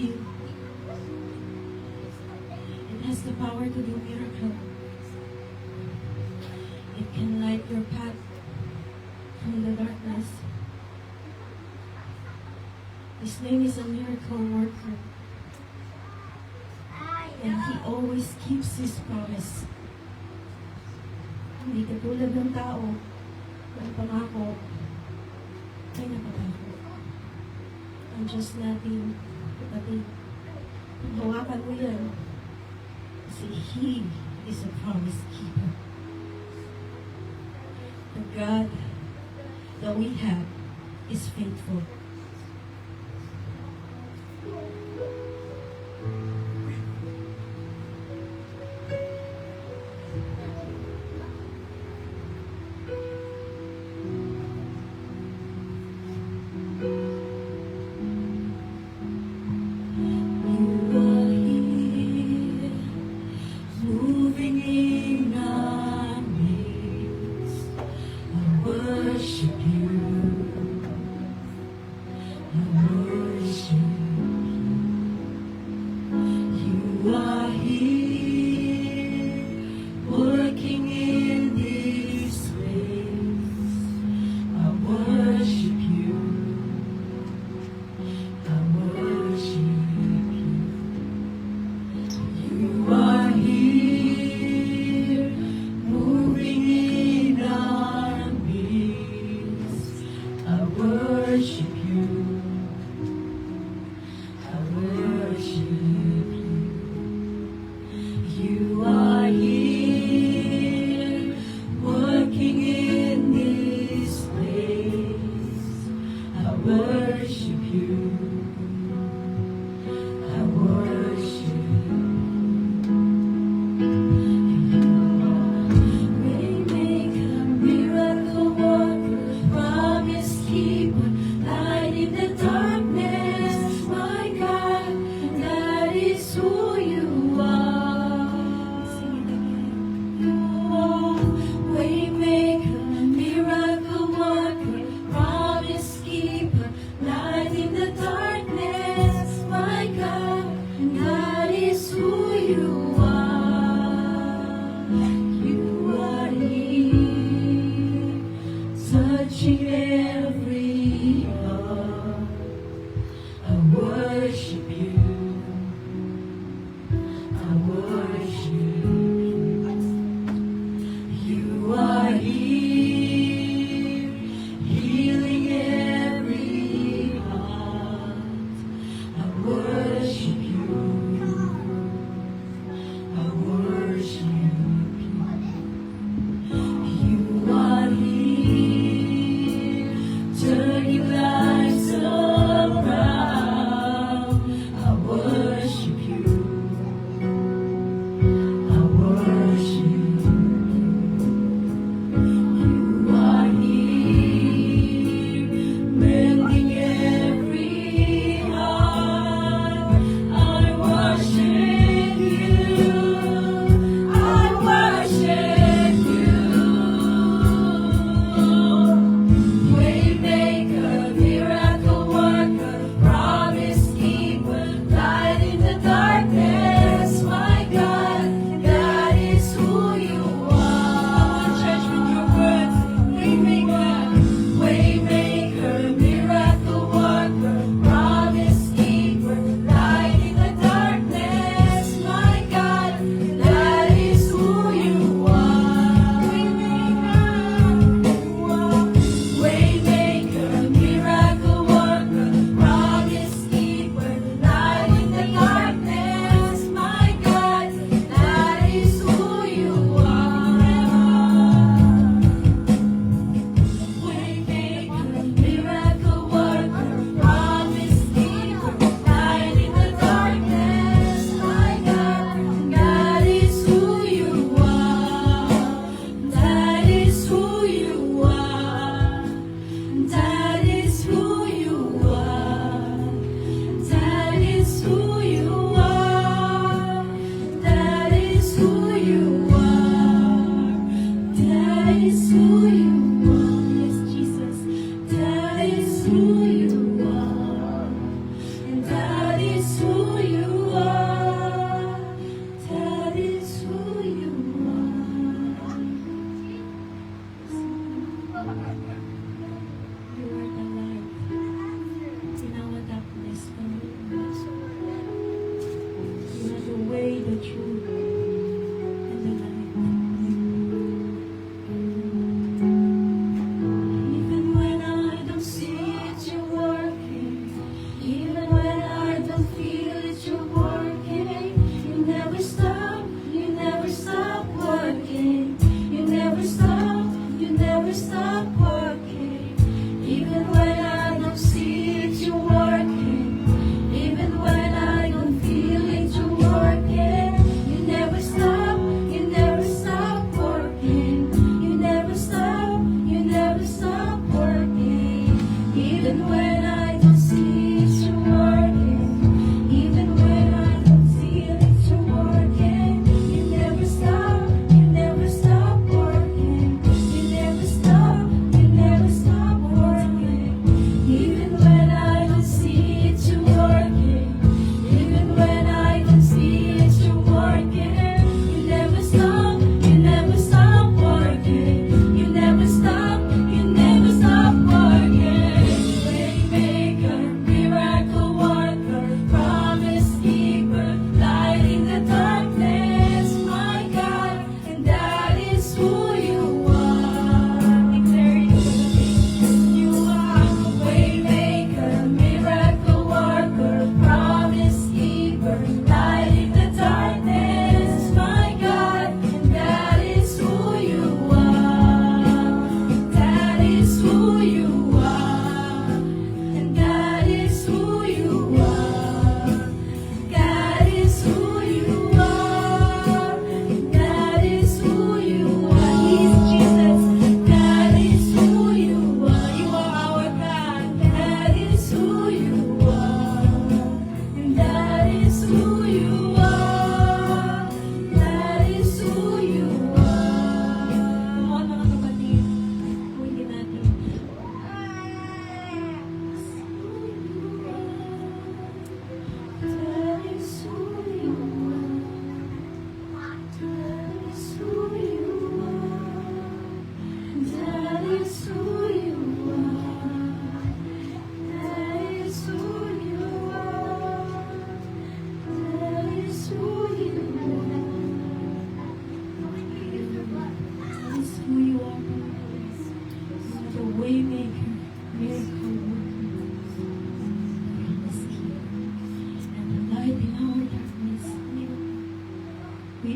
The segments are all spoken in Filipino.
heal. It has the power to do miracle. It can light your path from the darkness. His name is a miracle worker. And He always keeps His promise. Hindi katulad ng tao, ng pangako, ay napapako. I'm just nothing. Kapatid, hawakan mo yan. Kasi He is a promise keeper. The God that we have is faithful.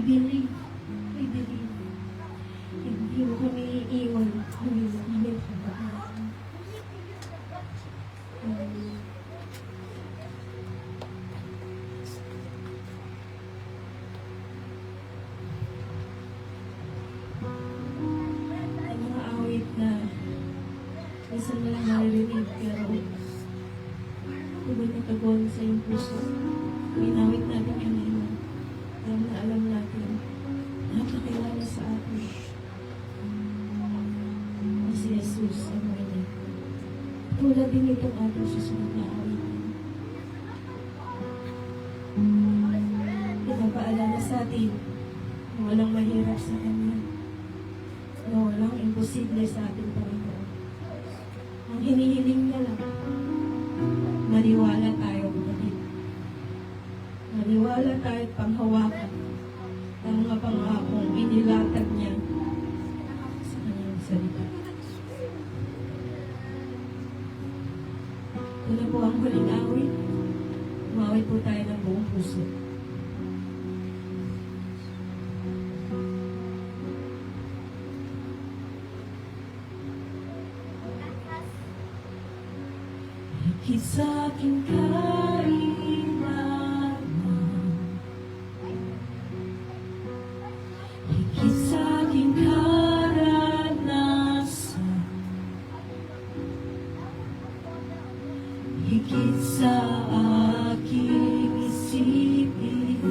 believe. We believe. Hindi mo kami iiwan. Hindi mo kami pabayaan. Ang mga awit na minsan mo lang naririnig pero tubig na tagon sa iyong puso. Winawit natin kanina. Alam natin. Napakilala sa atin. Ang si Jesus ang mga. Tulad din itong ating susunod na awitin. Pinapaalala sa atin na walang mahirap sa Kanya. Na walang imposible sa ating Panginoon. Ang hinihiling niya lang, maniwala tayo kapatid. Maniwala tayo at panghawakan ang mga pangakong inilatag niya sa kanyang salita. Ito na po ang huling awit. Umawit po tayo ng buong puso. Higit sa aking kailangan, higit sa aking karanasan, higit sa aking isipin,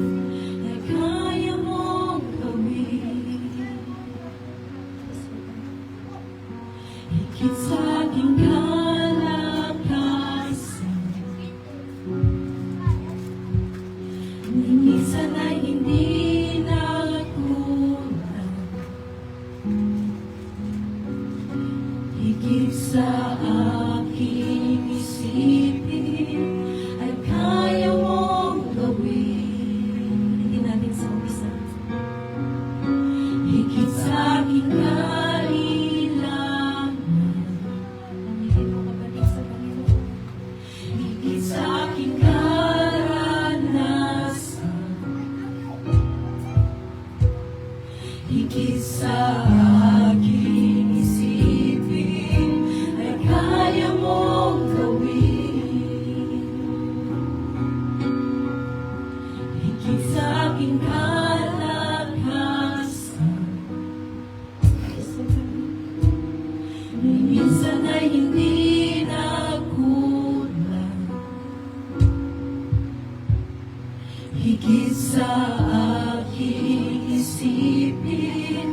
ay kaya mong gawin. Higit sa aking minsan ay hindi nakulang, higit sa aking isipin, ay kaya mong gawin. Hindi natin sa umpisa. Higit sa aking kailangan, higit mo kapatid sa Panginoon. Higit sa aking higit sa aking isipin, ay kaya mong gawin. Higit sa aking kalakasan, minsan ay hindi nakulang, higit sa aking isipin,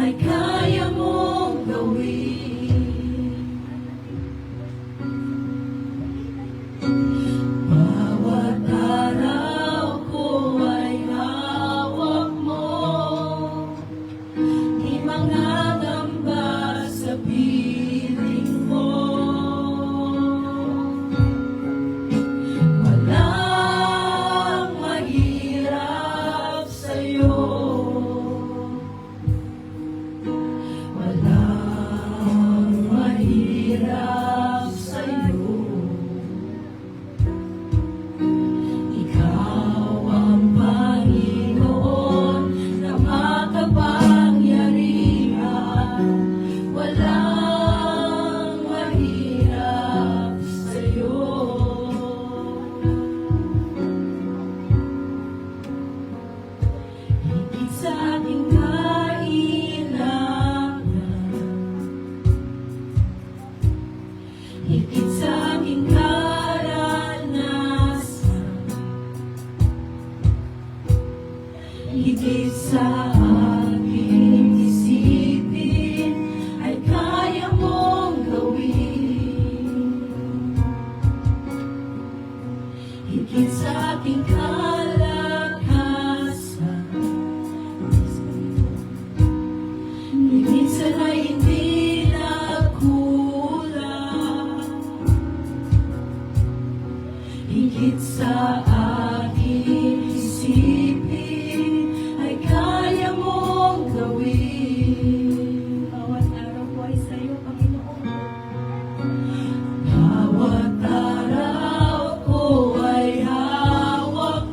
ay kaya mong gawin. Bawat araw ko ay hawak mo, di mangangamba sa piling mo. Walang mahirap sa'yo, walang mahirap sa'yo. Ikaw ang Panginoon na makapangyarihan. Walang mahirap sa'yo. Higit sa aking kailangan, higit sa aking karanasan, higit sa aking isipin, ay kaya mong gawin. Higit sa aking kalakasan, minsan ay hindi nakulang, higit sa aking isipin, ay kaya mong gawin. Bawat araw po ay sa'yo, Panginoon. Bawat araw ko ay hawak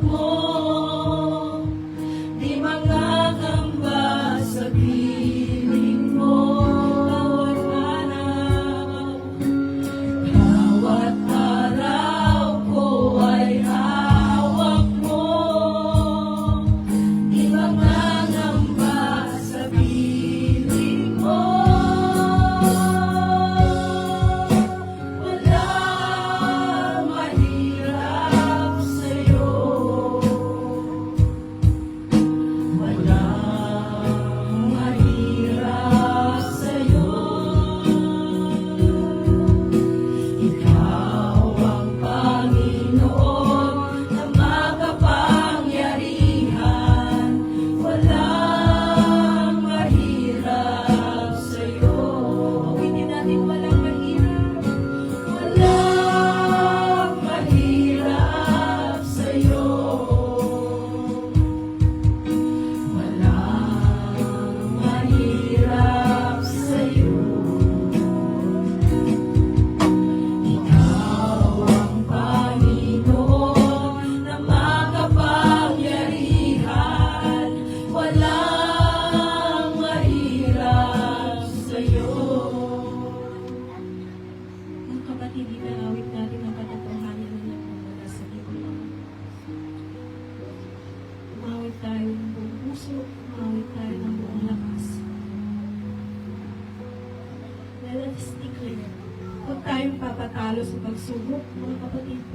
panalo sa pagsubok, mga kapatid.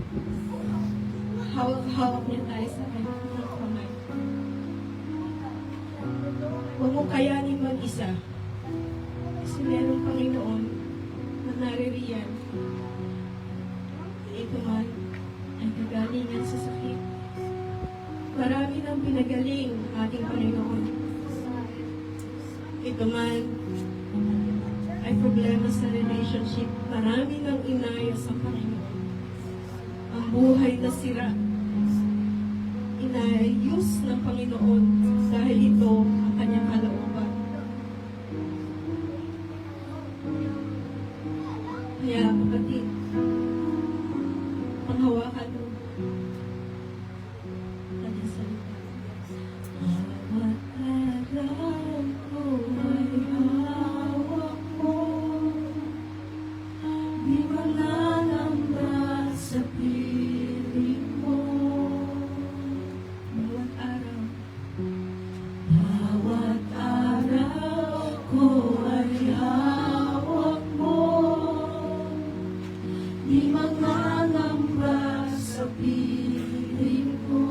Hawak niya tayo sa kanyang mga kamay. Huwag mo kayanin mag-isa. Kasi meron Panginoon na naririyan. Ito man ay kagalingan sa sakit. Marami nang pinagaling ating Panginoon. Ito man ay problema sa relationship. Marami nang inayos sa Panginoon. Ang buhay na sira, inayos ng Panginoon dahil ito ang kanyang kalooban. Kaya kapatid, panghawakan mo kanyang salita. Bawat araw ko ay hawak mo, di mananamba sa piling mo. Bawat araw ko ay hawak mo, di mananamba sa piling mo.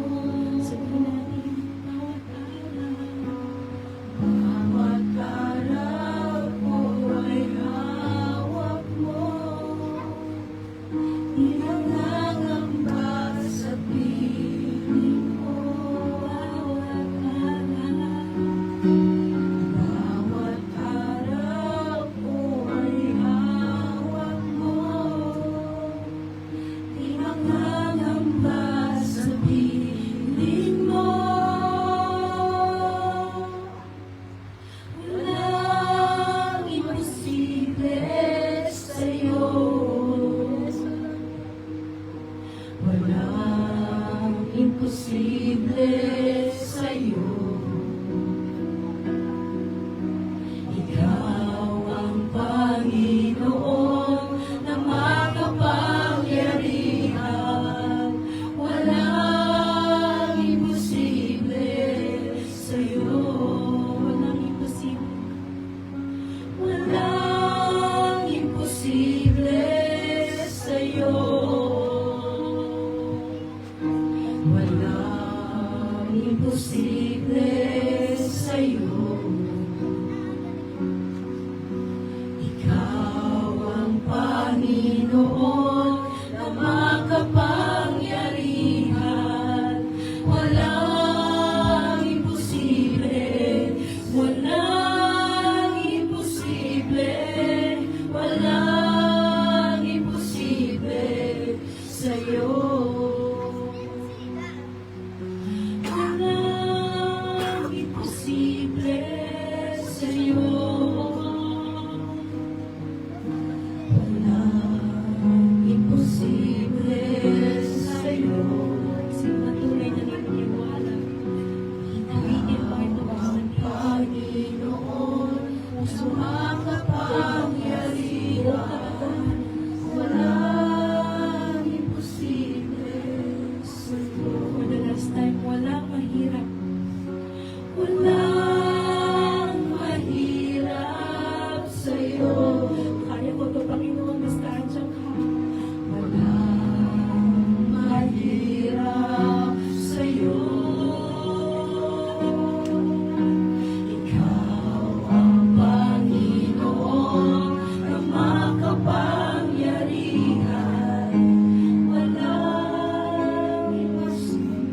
Sabihin natin, bawat araw ko ay hawak mo, di mananamba sa piling mo. Bawat araw ko ay hawak mo, di mananamba sa piling mo. Walang imposible sa'yo. Walang imposible sa'yo. Ikaw ang Panginoon na makapangyarihan. Walang imposible sa'yo. Walang imposible. Walang imposible sa'yo. Walang imposible sa'yo. Ikaw ang Panginoon na makapangyarihan. Walang imposible. Walang imposible. Walang imposible sa'yo. Walang imposible sa'yo. Walang imposible sa'yo. Kasi matunay na naniniwala. Gawin mo ito ang Panginoon na makapangyarihan. Walang imposible sa'yo. For the last time, walang mahirap. Walang mahirap sa'yo. Kaya ko ito, Panginoon, basta andyan ka. Walang mahirap sa'yo. Ikaw ang Panginoon na makapangyarihan. Walang imposible.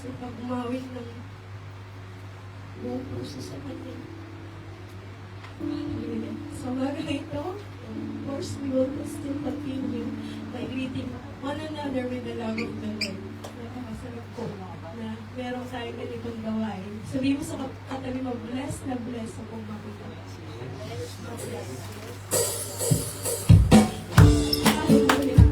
upang umawit ng buong puso sa kanya. Sa mga ito, of course, we will still continue by greeting one another with the love of the Lord. Nakakasarap po na meron tayong ganitong gawain. Sabihin mo sa katabi mo, bless na bless akong makita. Hallelujah.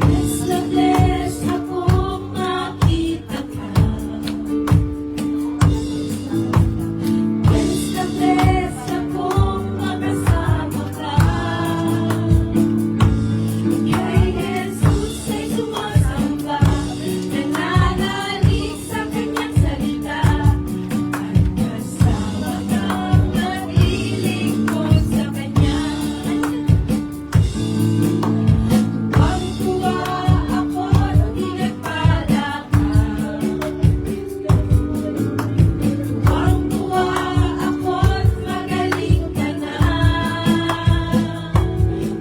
Bless na bless akong makita ka. Bless na bless akong makasama ka. Kay Jesus ay sumasamba, nananalig sa kanyang salita. At kasama kang naglilingkod sa kanya. Tuwang-tuwa ako't pinagpala ka. Tuwang-tuwa ako't magaling ka na.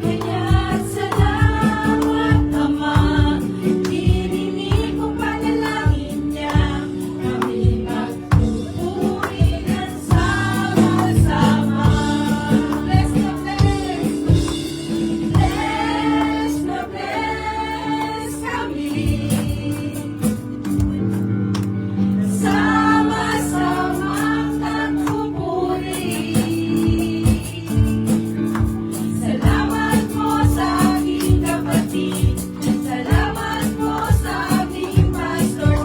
Kaya salamat Ama, dirinig ko panalangin niya. Kami magpupuri ng sama-sama. Bless na bless, bless na bless kami. Sama-samang nagpupuri. Salamat mo sa aking kapatid. Salamat mo sa aming pastor.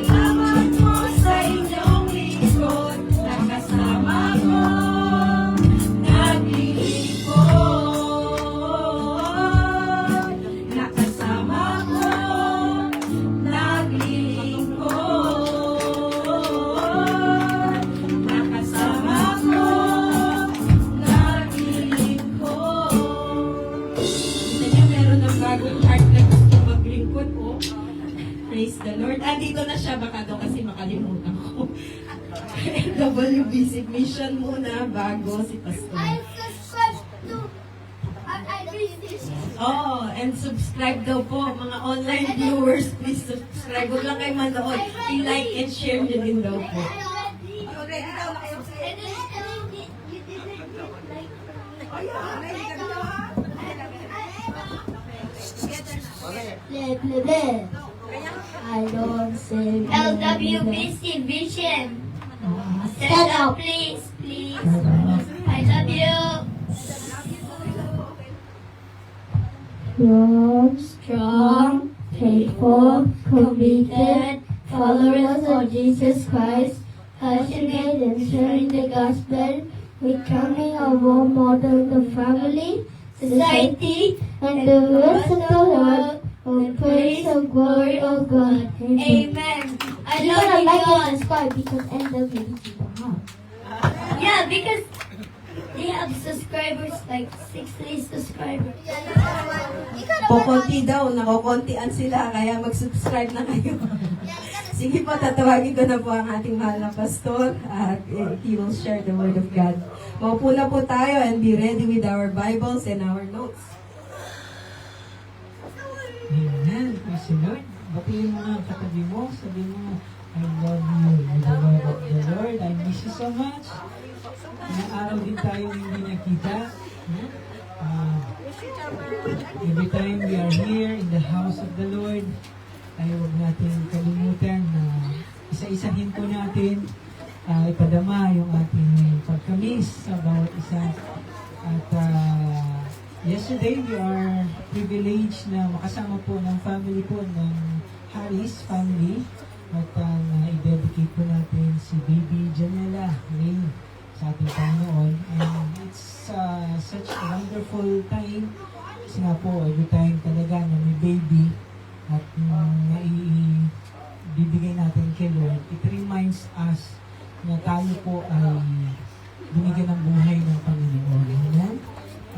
Salamat mo sa inyong lingkod. Nakasama ko, naglilingkod. Nakasama ko, naglilingkod. Nakasama ko, naglilingkod. Kita niyo, meron ng bagong heart na gusto maglingkod, oh. Praise the Lord. Dito na siya, baka daw kasi makalimutan ko. WBC mission muna bago si Pastor. I subscribe to I read this. Oh, and subscribe daw po, mga online viewers, please subscribe. Huwag lang kayo manood. I-like and share nyo din daw po. I don't say LWBC Vision. Stand up, please, please. I love you. Strong, faithful, committed, followers of Jesus Christ, passionate in sharing the gospel, becoming a role model to family, society, and the rest of the world. Oh, praise the glory of God. Amen. I love you, like God. and subscribe because NWBC don't have. Yeah, because they have subscribers, like 60 subscribers. Kukunti daw, nakukuntian sila, kaya mag-subscribe na kayo. Sige po, tatawagin ko na po ang ating mahal na pastor at he will share the word of God. Maupo na po tayo and be ready with our Bibles and our notes. Amen. Praise the Lord. Batiin mo nga ang katabi mo. Sabi mo, I love you with the love of the Lord. I miss you so much. Ilang araw din tayo hindi nakita. Every time we are here in the house of the Lord, ay huwag natin kalimutan na isa-isahin po natin ipadama yung ating pagkamis sa bawat isa. At yesterday, we are privileged na makasama po ng family po ng Harris family. At i-dedicate po natin si Baby Janela Ray sa ating Panginoon. And it's such a wonderful time. Kasi nga po, every time talaga na may baby at bibigay natin kay Lord, it reminds us na tayo po ay binigyan ng buhay ng Panginoon. Amen?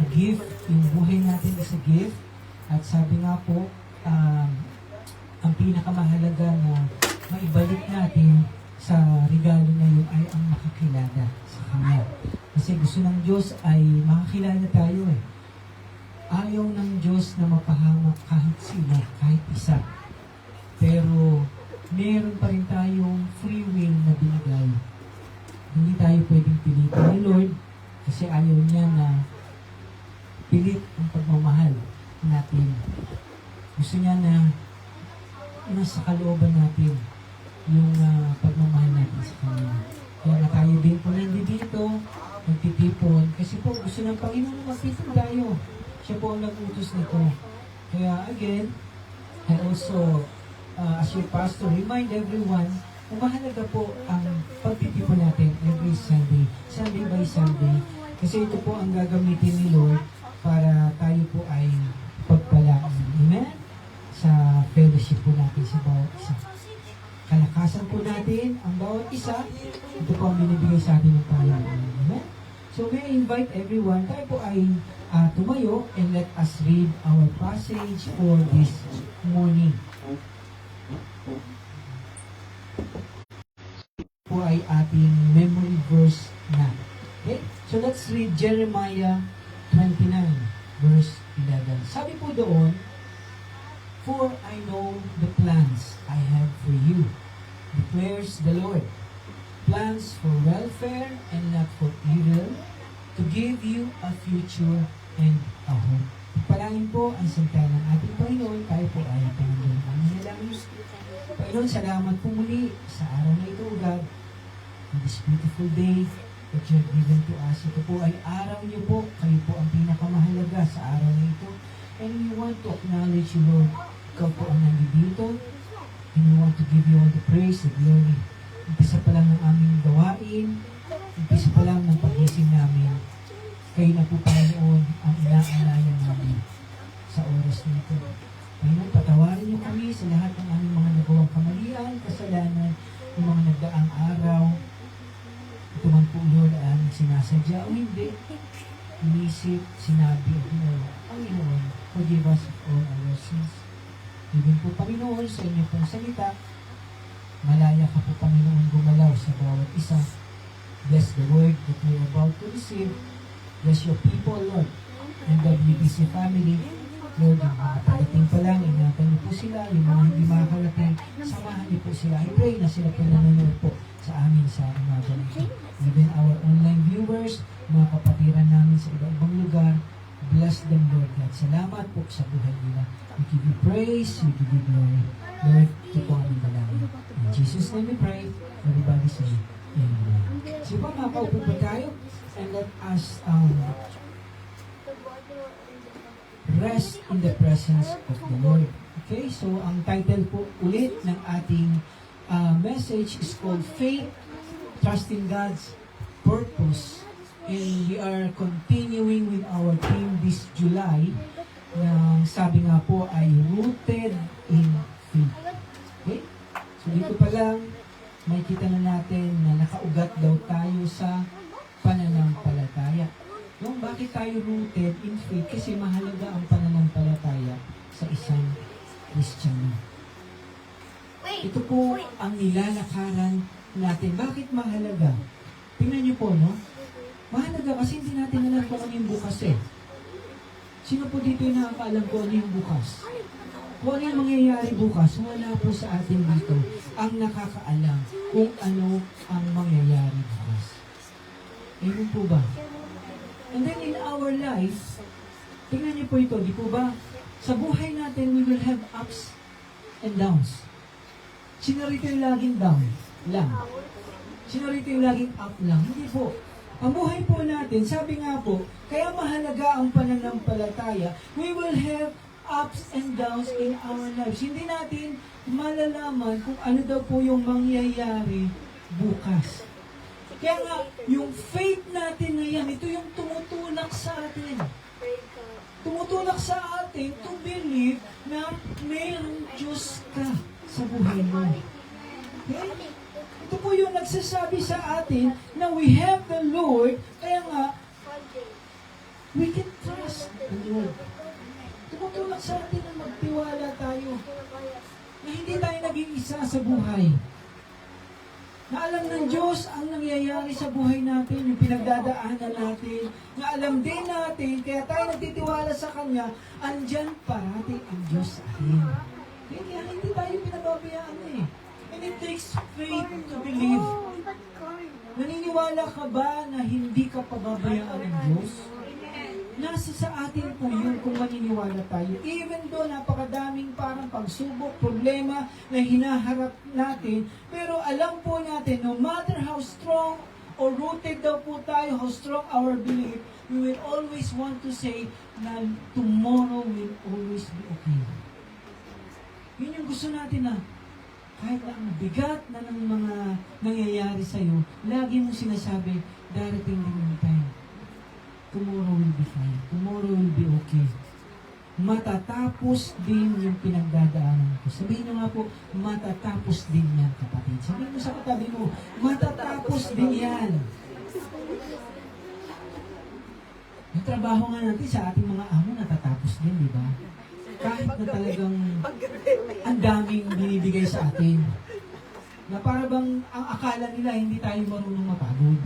A gift, yung buhay natin is a gift. At sabi nga po, ang pinakamahalaga na maibalik natin sa regalo na yun ay ang makakilala sa Kanya. Kasi gusto ng Diyos ay makakilala tayo eh. Ayaw ng Diyos na mapahamak kahit sino, kahit isa. Pero meron pa rin tayong free will na binigay. Hindi tayo pwedeng pilitin ni Lord kasi ayaw niya na pilit ang pagmamahal natin. Gusto niya na nasa kalooban natin yung pagmamahal natin sa Kanya. Kaya na tayo din po nandito, nagtitipon. Kasi po gusto ng Panginoon na magtipon tayo. Siya po ang nag-utos nito. Kaya again, I also, as your pastor, remind everyone na mahalaga po ang pagtitipon natin every Sunday, Sunday by Sunday. Kasi ito po ang gagamitin ni Lord para tayo po ay pagpalaan. Amen? Sa fellowship po natin sa bawat isa. Kalakasan po natin ang bawat isa. Ito po ang binibigay sa atin ng Panginoon. Amen? So may I invite everyone, tayo po ay tumayo and let us read our passage for this morning. Po ay ating memory verse na. Okay? So let's read Jeremiah 29 verse 11. Sabi po doon, "For I know the plans I have for you, declares the Lord. Plans for welfare and not for evil, to give you a future and a hope." Palangin po ang salita ng ating Panginoon. Tayo po ay Panginoon. Panginoon, salamat po muli sa araw na ito, God. In this beautiful day that you have given to us. Ito po ay araw niyo po. Kayo po ang pinakamahalaga sa araw na ito. And we want to acknowledge you, Lord. Ikaw po ang nandito. And we want to give you all the praise, the glory. Umpisa pa lang ng aming gawain. Umpisa pa lang ng pagising namin. Kayo na po, Panginoon, ang inaalayan namin sa oras nito. Panginoon, patawarin niyo kami sa lahat ng aming mga nagawang kamalian, kasalanan, yung mga nagdaang araw. Ito man po, Lord, ang sinasadya o hindi. Inisip, sinabi, Panginoon, forgive us of all our sins. Ibig po, Panginoon, sa inyo pong salita, malaya ka po, Panginoon, gumalaw sa bawat isa. Bless the word that we are about to receive. Bless your people, Lord, and the WBC family. Lord, yung mga parating pa lang, ingatan niyo po sila, yung mga hindi makakarating, samahan niyo po sila. I pray na sila po nanonood po sa amin sa umaga nito. Even our online viewers, mga kapatiran namin sa iba-ibang lugar, bless them, Lord God. Salamat po sa buhay nila. We give you praise, we give you glory. Lord, ito po ang dalangin. In Jesus' name we pray. Everybody say, Amen. So pa, makaupo po tayo and let us rest in the presence of the Lord. Okay, so ang title po ulit ng ating message is called Faith, Trusting God's Purpose. And we are continuing with our theme this July na sabi nga po ay Rooted in Faith. Okay? So dito pa lang, may kita na natin na nakaugat daw tayo sa pananampalataya. No, bakit tayo rooted in faith? Kasi mahalaga ang pananampalataya sa isang Kristiyano. Ito po ang nilalakaran natin. Bakit mahalaga? Tingnan niyo po, no? Mahalaga kasi hindi natin alam kung ano yung bukas eh. Sino po dito yung nakakaalam kung ano yung bukas? Kung ano yung mangyayari bukas, wala po sa atin dito ang nakakaalam kung ano ang mangyayari bukas. Ayun po ba? And then in our life, tingnan niyo po ito, di po ba? Sa buhay natin, we will have ups and downs. Sino rito yung laging down lang? Sino rito yung laging up lang? Hindi po. Ang buhay po natin, sabi nga po, kaya mahalaga ang pananampalataya, we will have ups and downs in our lives. Hindi natin malalaman kung ano daw po yung mangyayari bukas. Kaya nga, yung faith natin ngayon, ito yung tumutulak sa atin. Tumutulak sa atin to believe na mayroong Diyos ka sa buhay mo. Okay? Ito po yung nagsasabi sa atin na we have the Lord, kaya nga, we can trust the Lord. Tumutulak sa atin na magtiwala tayo. Na hindi tayo naging isa sa buhay. Na alam ng Diyos ang nangyayari sa buhay natin, yung pinagdadaanan natin. Na alam din natin, kaya tayo nagtitiwala sa Kanya, andyan parati ang Diyos sa atin. Kaya hindi tayo pinababayaan eh. And it takes faith to believe. Naniniwala ka ba na hindi ka pababayaan ng Diyos? Nasa sa atin po yun kung maniniwala tayo. Even though napakadaming parang pagsubok, problema na hinaharap natin, pero alam po natin, no matter how strong or rooted daw po tayo, how strong our belief, we will always want to say na tomorrow will always be okay. Yun yung gusto natin na kahit na ang bigat na ng mga nangyayari sa'yo, lagi mong sinasabi, darating din yung time. Tomorrow will be fine. Tomorrow will be okay. Matatapos din yung pinagdadaanan ko. Sabihin nyo nga po, matatapos din yan, kapatid. Sabihin mo sa katabi mo, matatapos din yan. Yung trabaho nga natin sa ating mga amo, natatapos din, di ba? Kahit na talagang ang daming binibigay sa atin. Na para bang ang akala nila hindi tayo marunong mapagod.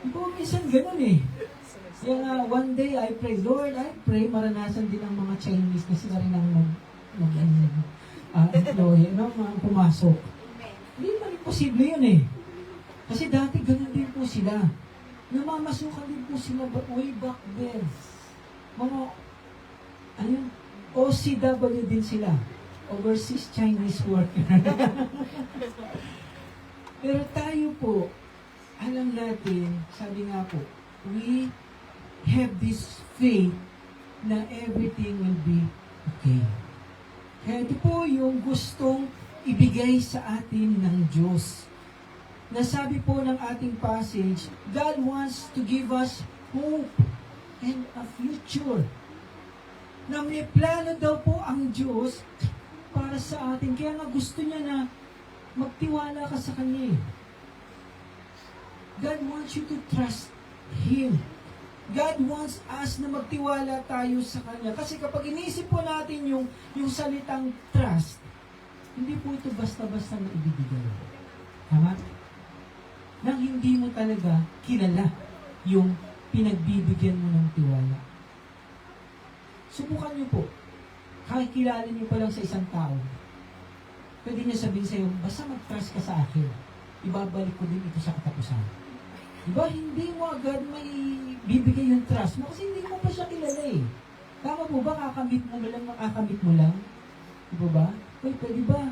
Ito minsan ganun eh. Kaya nga, one day I pray, Lord, I pray, maranasan din ang mga Chinese na sila rin ang employee, mga pumasok. Hindi naman imposible yun eh. Kasi dati ganun din po sila. Namamasukan din po sila way back then. Mga, OCW din sila. Overseas Chinese worker. Pero tayo po, alam natin, sabi nga po, we have this faith na everything will be okay. Kaya ito po yung gustong ibigay sa atin ng Diyos. Nasabi po ng ating passage, God wants to give us hope and a future. Na may plano daw po ang Diyos para sa atin. Kaya nga gusto niya na magtiwala ka sa Kanya. God wants you to trust Him. God wants us na magtiwala tayo sa Kanya. Kasi kapag inisip po natin yung salitang trust, hindi po ito basta-basta na ibibigay. Tama? Nang hindi mo talaga kilala yung pinagbibigyan mo ng tiwala. Subukan niyo po. Kahit kilala niyo pa lang sa isang tao, pwede niya sabihin sa'yo, basta mag-trust ka sa akin, ibabalik ko din ito sa katapusan. Diba, hindi mo agad may bibigay yung trust mo kasi hindi mo pa siya kilala eh. Tama po ba, makakamit mo lang? Diba ba? Pwede ba,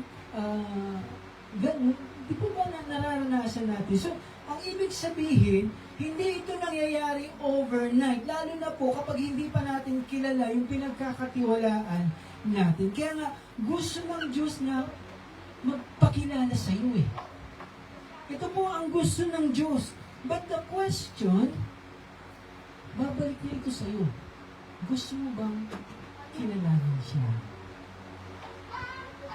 ganun? Di po ba nararanasan natin? So, ang ibig sabihin, hindi ito nangyayari overnight. Lalo na po kapag hindi pa natin kilala yung pinagkakatiwalaan natin. Kaya nga, gusto ng Diyos na magpakilala sa iyo eh. Ito po ang gusto ng Diyos. But the question, babalik niya ito sa iyo. Gusto mo bang kilalanin siya?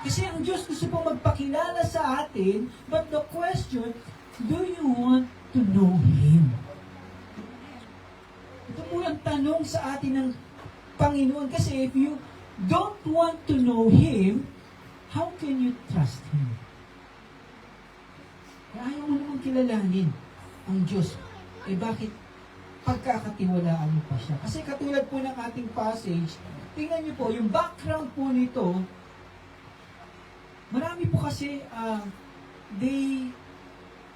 Kasi ang Diyos gusto po magpakilala sa atin, but the question, do you want to know Him? Ito po ang tanong sa atin ng Panginoon. Kasi if you don't want to know Him, how can you trust Him? Ayaw mo naman kilalanin ang Diyos. Eh bakit pagkakatiwalaan mo pa siya? Kasi katulad po ng ating passage, tingnan niyo po, yung background po nito, marami po kasi,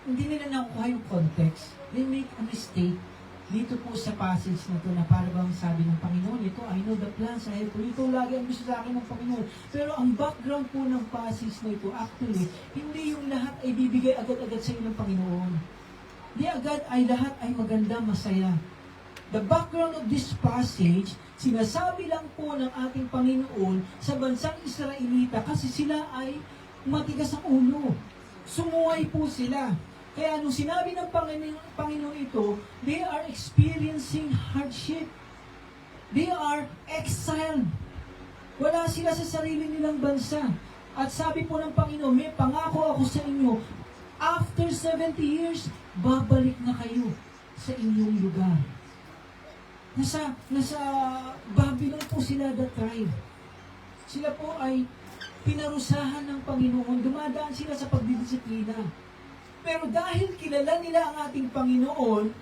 hindi nila nakukuha yung context. They make a mistake dito po sa passage na to na para bang sabi ng Panginoon, ito, I know the plans I have for you. Ito lagi ang gusto sa akin ng Panginoon. Pero ang background po ng passage na ito, actually, hindi yung lahat ay bibigay agad-agad sa iyo ng Panginoon. Hindi agad ay lahat ay maganda, masaya. The background of this passage, sinasabi lang po ng ating Panginoon sa bansang Israelita kasi sila ay matigas ang ulo. Sumuway po sila. Kaya nung sinabi ng Panginoon ito, they are experiencing hardship. They are exiled. Wala sila sa sarili nilang bansa. At sabi po ng Panginoon, may pangako ako sa inyo, after 70 years, babalik na kayo sa inyong lugar. Nasa Babylon po sila, the tribe. Sila po ay pinarusahan ng Panginoon. Dumadaan sila sa pagdidisiplina. Pero dahil kilala nila ang ating Panginoon,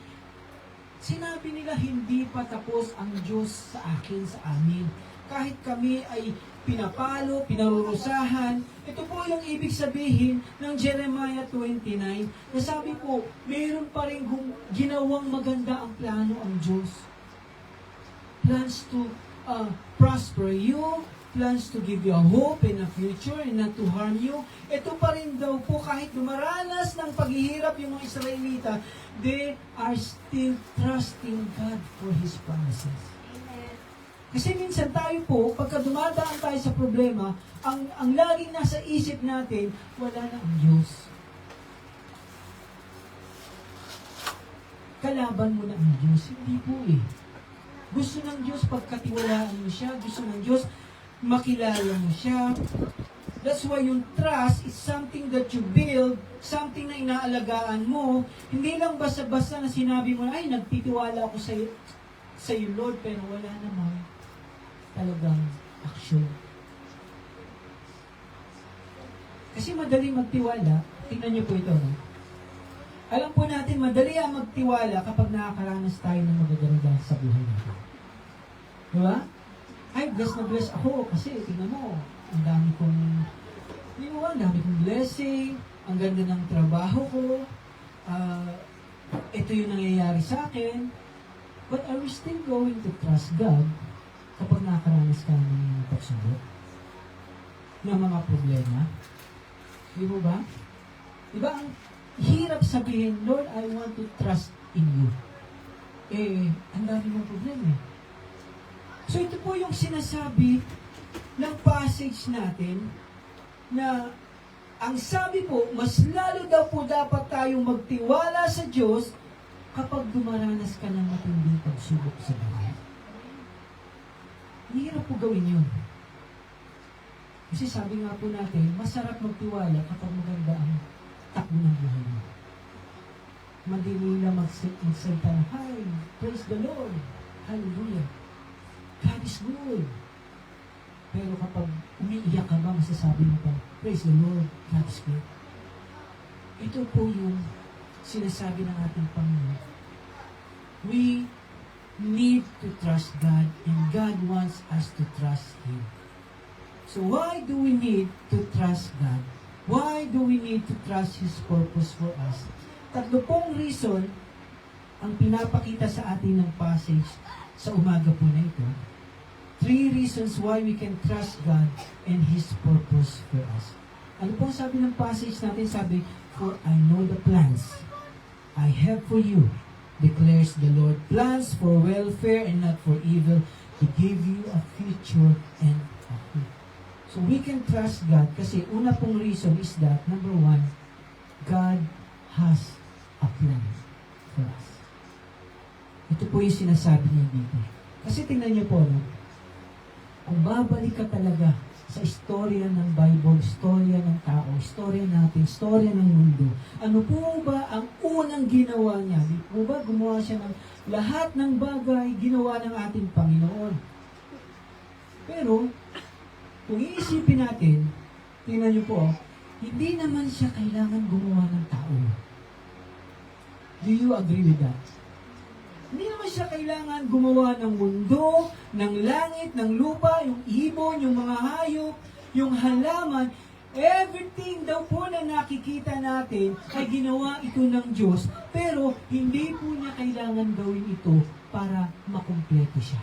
sinabi nila, hindi pa tapos ang Diyos sa akin, sa amin. Kahit kami ay pinapalo, pinarurusahan, ito po yung ibig sabihin ng Jeremiah 29, na sabi po, mayroon pa rin ginawang maganda ang plano ang Diyos. Plans to prosper you, plans to give you a hope in a future and not to harm you. Ito pa rin daw po, kahit dumaranas ng paghihirap yung mga Israelita, they are still trusting God for His promises. Kasi minsan tayo po, pagka dumadaan tayo sa problema, ang laging nasa isip natin, wala na ang Diyos. Kalaban mo na ang Diyos. Hindi po eh. Gusto ng Diyos pagkatiwalaan mo siya. Gusto ng Diyos makilala mo siya. That's why yung trust is something that you build, something na inaalagaan mo. Hindi lang basta-basta na sinabi mo, ay, nagtitiwala ako sa iyo, Lord, pero wala naman talagang action. Kasi madali magtiwala, tingnan niyo po ito, no? Alam po natin, madali ang magtiwala kapag nakakaranas tayo ng magaganda sa buhay natin. Diba? Ay, bless na bless ako kasi tingnan mo, ang dami kong blessing, ang ganda ng trabaho ko, ito yung nangyayari sa akin. But are we still going to trust God kapag nakakaranas ka ng pagsubok, ng mga problema? Di mo ba? Diba ang hirap sabihin, Lord, I want to trust in you. Ang dami mong problema eh. So ito po yung sinasabi ng passage natin na ang sabi po, mas lalo daw po dapat tayong magtiwala sa Diyos kapag dumaranas ka ng matinding pagsubok sa buhay. Hirap po gawin yun. Kasi sabi nga po natin, masarap magtiwala kapag maganda ang takbo ng buhay mo. Madali na magsalita na, hi, praise the Lord, hallelujah, God is good. Pero kapag umiiyak ka ba, masasabi mo pa, praise the Lord, God is good. Ito po yung sinasabi ng ating Panginoon. We need to trust God and God wants us to trust Him. So why do we need to trust God? Why do we need to trust His purpose for us? Tatlo pong reason ang pinapakita sa atin ng passage sa umaga po na ito. 3 reasons why we can trust God and His purpose for us. Ano pong sabi ng passage natin? Sabi, for I know the plans I have for you, declares the Lord, plans for welfare and not for evil, to give you a future and a hope. So we can trust God kasi una pong reason is that, number 1, God has a plan for us. Ito po yung sinasabi niya dito. Kasi tingnan niyo po, no? Kung babalik ka talaga sa istorya ng Bible, istorya ng tao, istorya natin, istorya ng mundo, ano po ba ang unang ginawa niya? Di po ba gumawa siya ng lahat ng bagay ginawa ng ating Panginoon? Pero, kung iisipin natin, tingnan niyo po, hindi naman siya kailangan gumawa ng tao. Do you agree with that? Hindi naman siya kailangan gumawa ng mundo, ng langit, ng lupa, yung ibon, yung mga hayop, yung halaman. Everything daw po na nakikita natin ay ginawa ito ng Diyos. Pero hindi po niya kailangan gawin ito para makumpleto siya.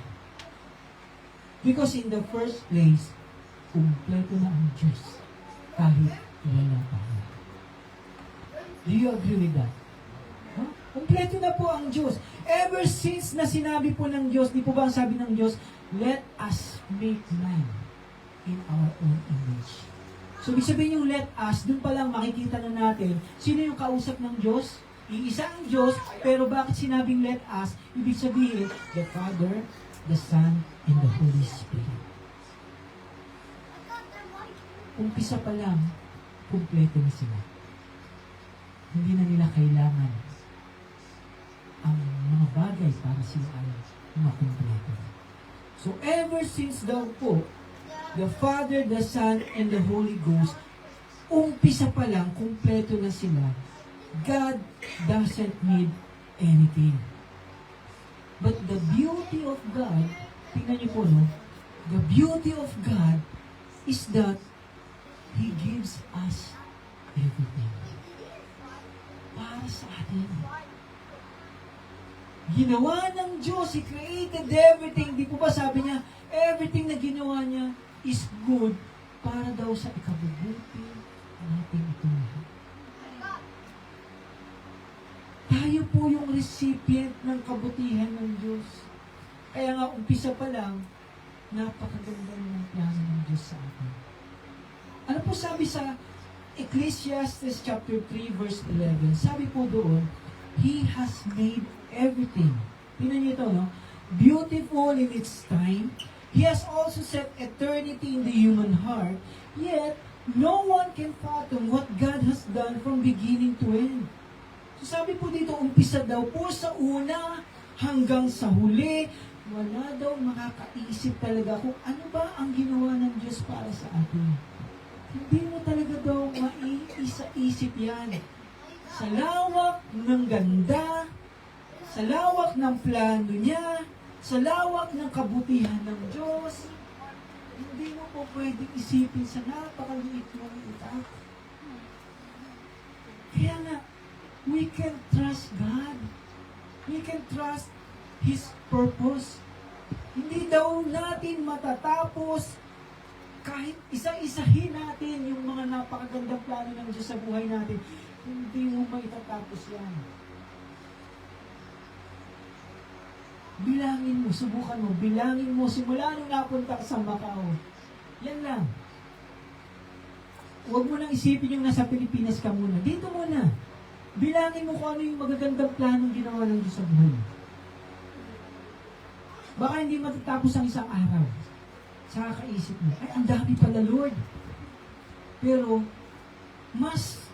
Because in the first place, kumpleto na ang Diyos kahit wala tayo. Do you agree with that? Huh? Kumpleto na po ang Diyos. Ever since na sinabi po ng Diyos, di po ba ang sabi ng Diyos, let us make man in our own image. So, ibig sabihin yung let us, dun pa lang makikita na natin, sino yung kausap ng Diyos? Iisa ang Diyos, pero bakit sinabing let us? Ibig sabihin, the Father, the Son, and the Holy Spirit. Umpisa pa lang, kumpleto na sila. Hindi na nila kailangan ang mga bagay para sila ay makumpleto. So, ever since daw po, the Father, the Son, and the Holy Ghost, umpisa pa lang, kumpleto na sila. God doesn't need anything. But the beauty of God, tingnan niyo po, no? The beauty of God is that He gives us everything. Para sa atin. Ginawa ng Diyos, He created everything. Di po ba sabi niya, everything na ginawa niya is good para daw sa ikabubuti natin itong lahat. Tayo po yung recipient ng kabutihan ng Diyos. Kaya nga, umpisa pa lang, napakaganda ng plano ng Diyos sa atin. Ano po sabi sa Ecclesiastes chapter 3 verse 11? Sabi po doon, He has made everything. Tingnan niyo ito, no? Beautiful in its time. He has also set eternity in the human heart. Yet, no one can fathom what God has done from beginning to end. So sabi po dito, umpisa daw po sa una hanggang sa huli, wala daw makakaisip talaga kung ano ba ang ginawa ng Diyos para sa atin. Hindi mo talaga daw maiisa-isip yan. Sa lawak ng ganda, sa lawak ng plano niya, sa lawak ng kabutihan ng Diyos, hindi mo po pwedeng isipin sa napakaliit mong itak. Kaya nga, we can trust God. We can trust His purpose. Hindi daw natin matatapos kahit isa-isahin natin yung mga napakagandang plano ng Diyos sa buhay natin. Hindi mo maitatapos yan. Bilangin mo, subukan mo, bilangin mo, simula nung napunta ka sa Macau. Yan lang. Huwag mo nang isipin yung nasa Pilipinas ka muna. Dito muna. Bilangin mo kung ano yung magagandang planong ginawa ng Diyos sa buhay mo. Baka hindi matatapos ang isang araw. Sa kakaisip mo, ay, ang dami pala, Lord. Pero, mas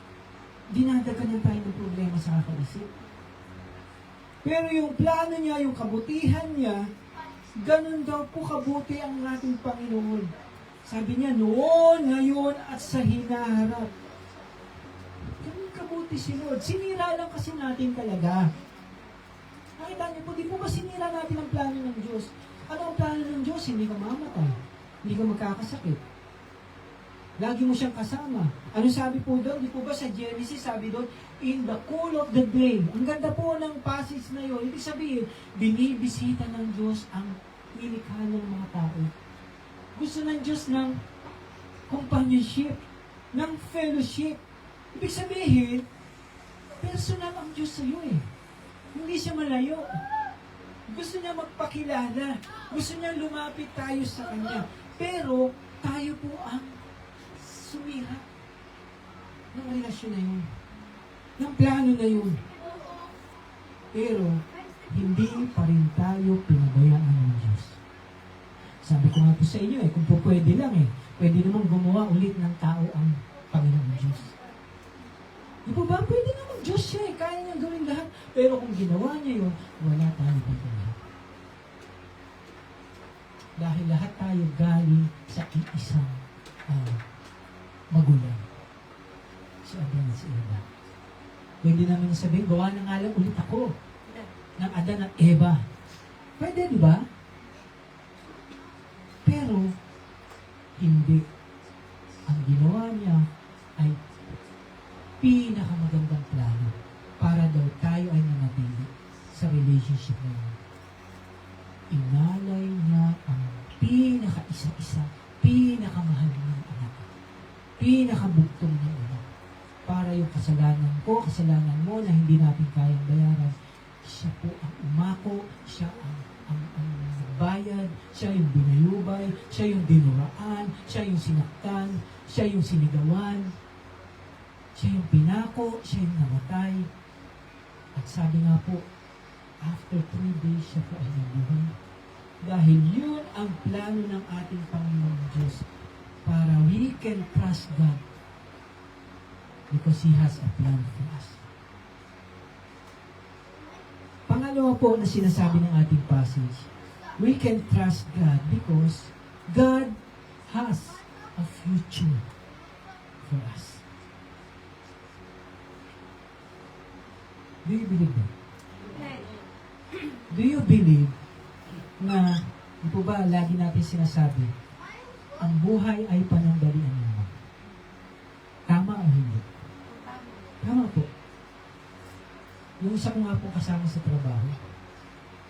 dinadaganan tayo ng problema sa kakaisip. Pero yung plano niya, yung kabutihan niya, ganun daw po kabuti ang ating Panginoon. Sabi niya, noon, ngayon, at sa hinaharap. Ganun kabuti si Lord. Sinira lang kasi natin talaga. Nakita niyo po, di po ba sinira natin ang plano ng Diyos? Ano ang plano ng Diyos? Hindi ka mamatay. Hindi ka magkakasakit. Lagi mo siyang kasama. Ano sabi po doon? Di po ba sa Genesis sabi doon, in the cool of the day. Ang ganda po ng passage na yun. Ibig sabihin, binibisita ng Diyos ang nilikha ng mga tao. Gusto ng Diyos ng companionship, ng fellowship. Ibig sabihin, personal ang Diyos sa iyo eh. Hindi siya malayo. Gusto niya magpakilala. Gusto niya lumapit tayo sa Kanya. Pero, tayo po ang sumira ng relasyon na yun. Ng plano na yun. Pero, hindi pa rin tayo pinabayaan ng Diyos. Sabi ko nga po sa inyo kung po pwede lang pwede namang gumawa ulit ng tao ang Panginoong Diyos. Di po ba? Pwede naman Diyos siya kaya niya gawin lahat. Pero kung ginawa niya yun, wala tayo dito lahat. Dahil lahat tayo galing sa iisang magulang. Si Adan at si Eva. Pwede namin sabihin, gawa na nga lang ulit ako ng Adan at Eva. Pwede, di ba? Pero, hindi. Ang ginawa niya ay pinakamagandang plano para daw tayo ay nanatili sa relationship na yun. Inalay niya ang pinaka-isa-isa, pinakamahal niyang anak, pinakabugtong niyang anak, para yung kasalanan ko, kasalanan mo na hindi natin kayang bayaran, siya po ang umako, siya ang bayad, siya yung binayubay, siya yung dinuraan, siya yung sinaktan, siya yung sinigawan, siya yung pinako, siya yung namatay. At sabi nga po, after 3 days siya po ay nabuhay. Dahil yun ang plano ng ating Panginoong Diyos para we can trust God because He has a plan for us. Pangalawa po na sinasabi ng ating passage, we can trust God because God has a future for us. Do you believe that? Do you believe na, di po ba lagi natin sinasabi, ang buhay ay panandalian lamang? Tama o hindi? Tama po. Yung isa ko nga po kasama sa trabaho,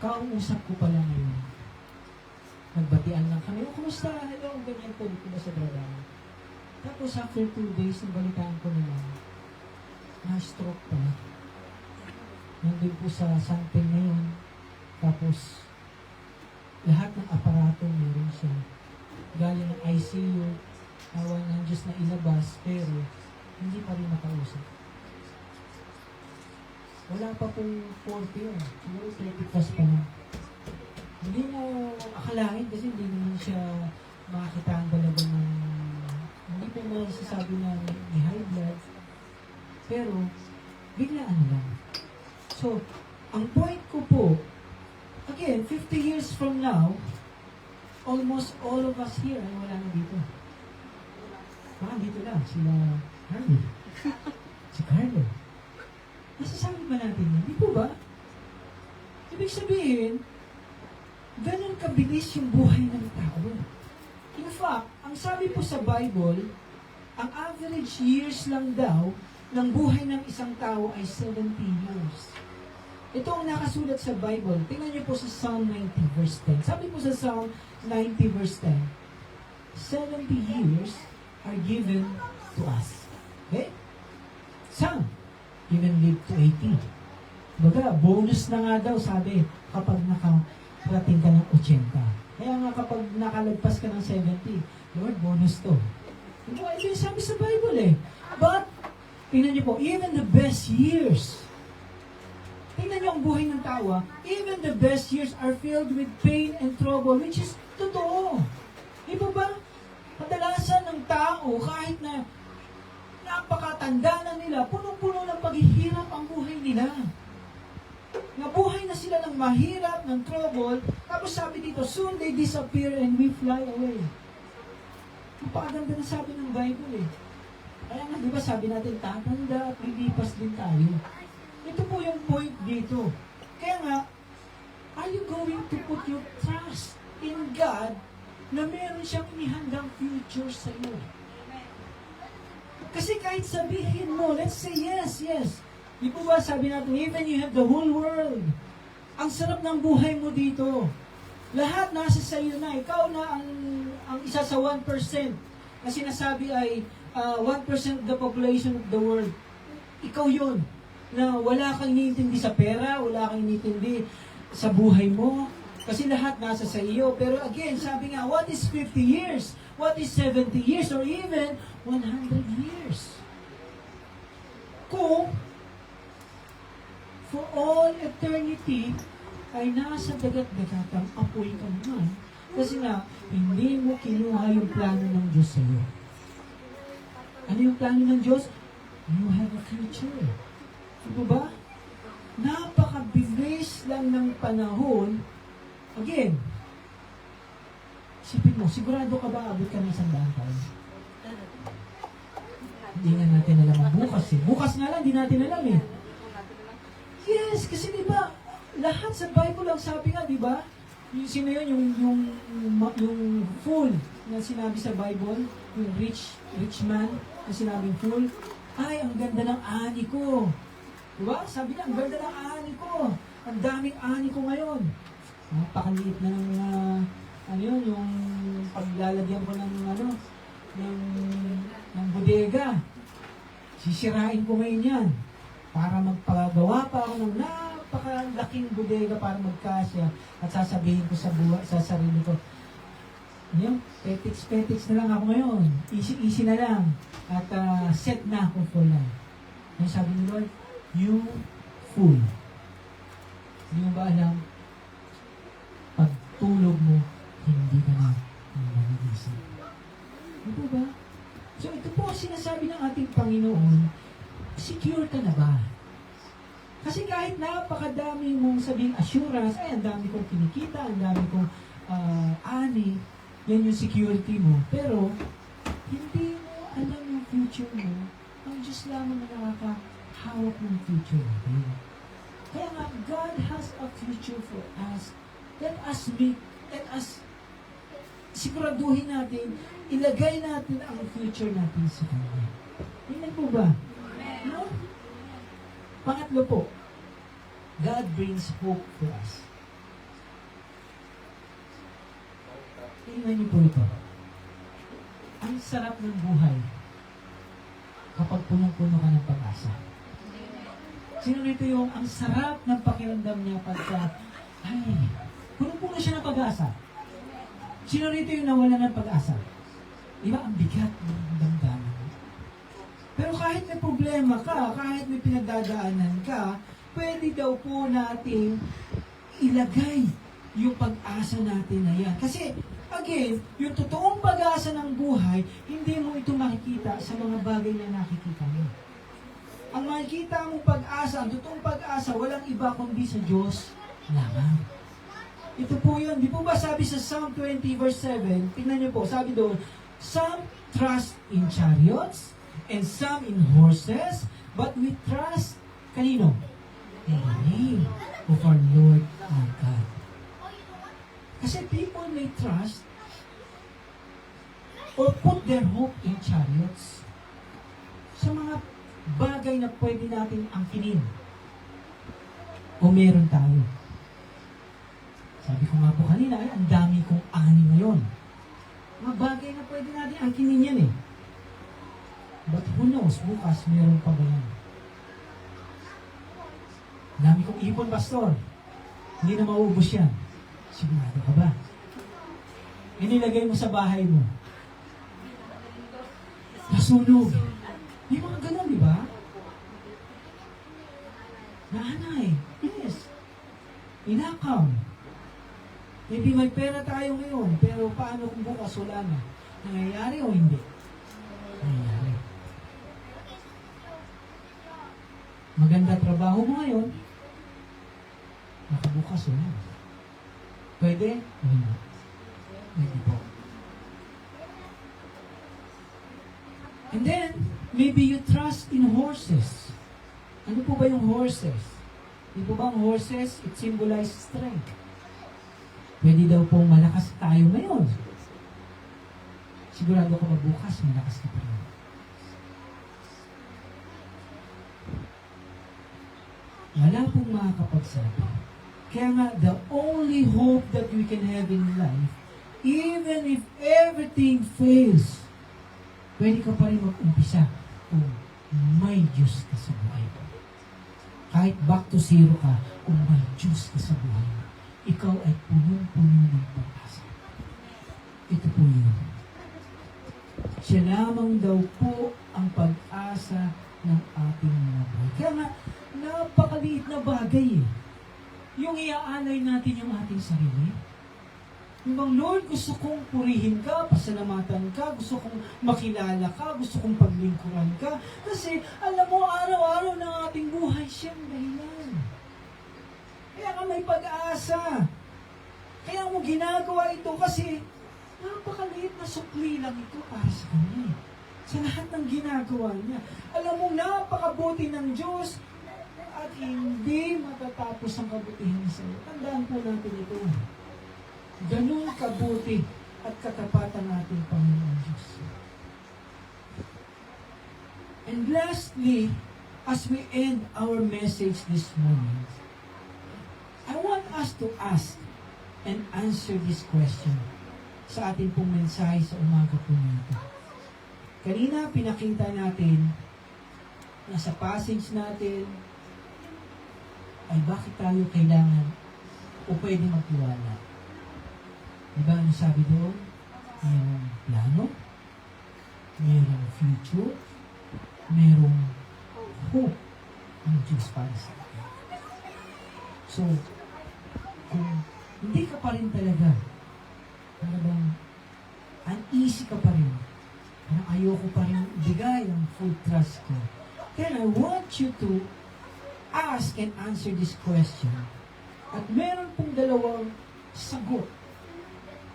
kausap ko pala ngayon. Nagbatian lang kami, kumusta? Hello, ganyan po, dito ba sa trabaho? Tapos after 2 days, nabalitaan ko naman, na-stroke pa. Nandun po sa something ngayon. Tapos, lahat ng aparato meron siya. Galing ng ICU, awan ng Diyos na ilabas, pero hindi pa rin makausap. Wala pa pong 40 yun. Siguro 30 plus pa lang. Hindi mo akalain kasi hindi naman siya makakita ang talaga ng hindi po masasabi na may high blood. Pero, biglaan lang. So, ang point ko po, again, 50 years from now, almost all of us here ay wala na dito. Baka dito lang, sila Harley, si Carlo. Masasabi ba natin yun? Di po ba? Ibig sabihin, ganun kabilis yung buhay ng tao. In fact, ang sabi po sa Bible, ang average years lang daw ng buhay ng isang tao ay 70 years. Ito ang nakasulat sa Bible. Tingnan niyo po sa Psalm 90 verse 10. Sabi po sa Psalm 90 verse 10, 70 years are given to us. Okay? Some even live to 80. Baga, bonus na nga daw, sabi, kapag nakarating ka ng 80. Kaya nga kapag nakalagpas ka ng 70, Lord, bonus to. Ito yung sabi sa Bible eh. But, tingnan niyo po, even the best years, tingnan niyo ang buhay ng tao, even the best years are filled with pain and trouble, which is totoo. Di ba ba? Kadalasan ng tao, kahit na napakatanda na nila, punong-puno ng paghihirap ang buhay nila. Nabuhay na sila ng mahirap, ng trouble, tapos sabi dito, soon they disappear and we fly away. Napakaganda na sabi ng Bible eh. Kaya nga, di ba sabi natin, tatanda at lilipas din tayo. Ito po yung point dito. Kaya nga, are you going to put your trust in God na meron siyang inihandang future sa iyo? Kasi kahit sabihin mo, let's say yes, yes. Di po ba sabi natin, even you have the whole world. Ang sarap ng buhay mo dito. Lahat nasa sa iyo na. Ikaw na ang isa sa 1% na sinasabi ay 1% of the population of the world. Ikaw yun. Na wala kang iniintindi sa pera, wala kang iniintindi sa buhay mo. Kasi lahat nasa sa iyo. Pero again, sabi nga, what is 50 years? What is 70 years? Or even 100 years? Kung for all eternity ay nasa dagat-dagatang apoy ka naman. Kasi nga, hindi mo kinuha yung plano ng Diyos sa iyo. Ano yung plano ng Diyos? You have a future. Diba ba? Napakabilis lang ng panahon. Again, isipin mo, sigurado ka ba abot ka ng 100 taon? Hindi nga natin alam ang bukas eh. Bukas nga lang, hindi natin alam eh. Yes, kasi diba, lahat sa Bible ang sabi nga, diba? Sino yun, yung fool na sinabi sa Bible, yung rich man na sinabing fool, ay, ang ganda ng ani ko. Diba? Sabi niya, ang ganda ng ani ko. Ang daming ani ko ngayon. Napakaliit na ng yung paglalagyan ko ng bodega. Sisirain ko ngayon yan para magpagawa pa ako ng napakalaking bodega para magkasya at sasabihin ko sa sarili ko, petiks na lang ako ngayon. Easy na lang. At set na ako for life. Yung sabi ni Lord, you fool. Hindi mo ba alam? Pag tulog mo, hindi ka na magigising. Ito ba? So ito po sinasabi ng ating Panginoon, secure ka na ba? Kasi kahit napakadami mong sabihin assurance, ay ang dami kong kinikita, ang dami kong ani, yan yung security mo. Pero, hindi mo alam yung future mo, ang Diyos lamang na nakakahawak ng future. Okay? Kaya nga, God has a future for us. Let us siguraduhin natin, ilagay natin ang future natin sa Kanya. Hindi po ba? No? Pangatlo po, God brings hope for us. Tingnan niyo po ito. Ang sarap ng buhay kapag punong-puno ka ng pag-asa. Sino nito yung ang sarap ng pakiramdam niya pagka, ay, punong-puno siya ng pag-asa. Sino rito yung nawala ng pag-asa? Di ba, ang bigat ng damdamin. Pero kahit may problema ka, kahit may pinagdadaanan ka, pwede daw po nating ilagay yung pag-asa natin na yan. Kasi, again, yung totoong pag-asa ng buhay, hindi mo ito makikita sa mga bagay na nakikita mo. Ang makikita mong pag-asa, ang totoong pag-asa, walang iba kundi sa Diyos lamang. Ito po yun. Di po ba sabi sa Psalm 20 verse 7, tingnan niyo po, sabi doon, some trust in chariots and some in horses, but we trust kanino? In the name of our Lord our God. Kasi people may trust or put their hope in chariots sa mga bagay na pwede natin angkinin o meron tayo. Sabi ko nga po kanina, ay, ang dami kong ani ngayon. Mga bagay na pwede natin angkinin yan eh. But who knows, bukas meron pa ba yan? Dami kong ipon, pastor. Hindi na mauubos yan. Sigurado ka ba? Inilagay mo sa bahay mo. Nasunog. May mga ganun, di ba? Naanay. Yes. Inakaw. Maybe may pera tayo ngayon, pero paano kung bukas wala na? Nangyayari o hindi? Nangyayari. Maganda trabaho mo ngayon, nakabukas wala. Pwede? Hindi. Pwede po. And then, maybe you trust in horses. Ano po ba yung horses? Di po ba ang horses, it symbolizes strength. Pwede daw pong malakas tayo ngayon. Sigurado ka ba bukas, malakas ka pa rin. Wala pong makakapagsabi. Kaya nga, the only hope that we can have in life, even if everything fails, pwede ka pa rin mag-umpisa kung may Diyos ka sa buhay mo. Kahit back to zero ka, kung may Diyos ka sa buhay mo, ikaw ay punong-puno ng pag-asa. Ito po yun. Siya lamang daw po ang pag-asa ng ating mga buhay. Kaya nga, napakaliit na bagay eh. Yung iaalay natin yung ating sarili. Yung bang, Lord, gusto kong purihin ka, pasalamatan ka, gusto kong makilala ka, gusto kong paglingkuran ka. Kasi, alam mo, araw-araw ng ating buhay, siyang dahilan. Kaya ka may pag-asa. Kaya mo ginagawa ito kasi napakaliit na sukli lang ito para sa Kanya. Sa lahat ng ginagawa niya. Alam mo, napakabuti ng Diyos at hindi matatapos ang kabutihan sa iyo. Tandaan po natin ito. Ganun kabuti at katapatan natin Panginoon Diyos. And lastly, as we end our message this morning, I want us to ask and answer this question sa ating pong mensahe sa umaga po nito. Kanina, pinakita natin na sa passage natin ay bakit tayo kailangan o pwede magtiwala. Diba ano sabi doon? Mayroong plano, mayroong future, mayroong hope ang Diyos para sa atin. So, kung hindi ka pa rin talaga, parang uneasy ka pa rin, parang ayoko pa rin ibigay ang full trust ko, then I want you to ask and answer this question. At meron pong dalawang sagot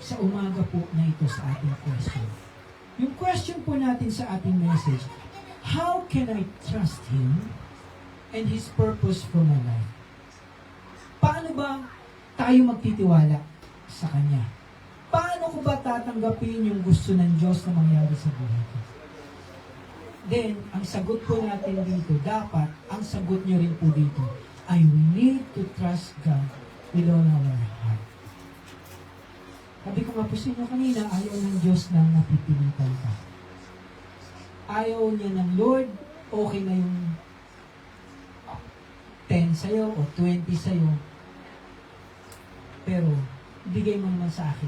sa umaga po na ito sa ating question. Yung question po natin sa ating message, how can I trust Him and His purpose for my life? Paano ba tayo magtitiwala sa Kanya? Paano ko ba tatanggapin yung gusto ng Diyos na mangyari sa buhay ko? Then, ang sagot po natin dito, dapat, ang sagot nyo rin po dito, ay we need to trust God with all our heart. Sabi ko nga po sa inyo kanina, ayaw ng Diyos na napipilitan ka. Ayaw niya ng Lord, okay na yung 10 sa'yo o 20 sa'yo. Pero, bigay mo naman sa akin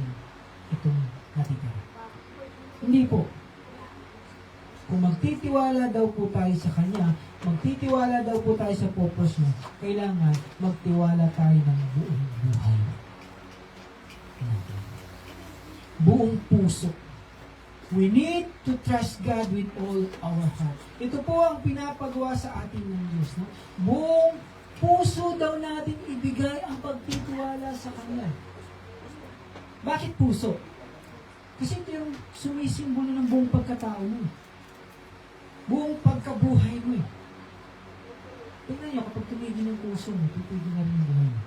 itong natitira. Hindi po. Kung magtitiwala daw po tayo sa Kanya, magtitiwala daw po tayo sa purpose niya, kailangan magtiwala tayo ng buong buhay. Buong puso. We need to trust God with all our heart. Ito po ang pinapagawa sa atin ng Diyos. No? Buong puso daw natin ibigay ang pagtitiwala sa Kanya. Bakit puso? Kasi ito yung sumisimbolo ng buong pagkatao mo. Buong pagkabuhay mo. Tingnan nyo, kapag tumigil ng puso mo, titigil na rin yung buhay mo.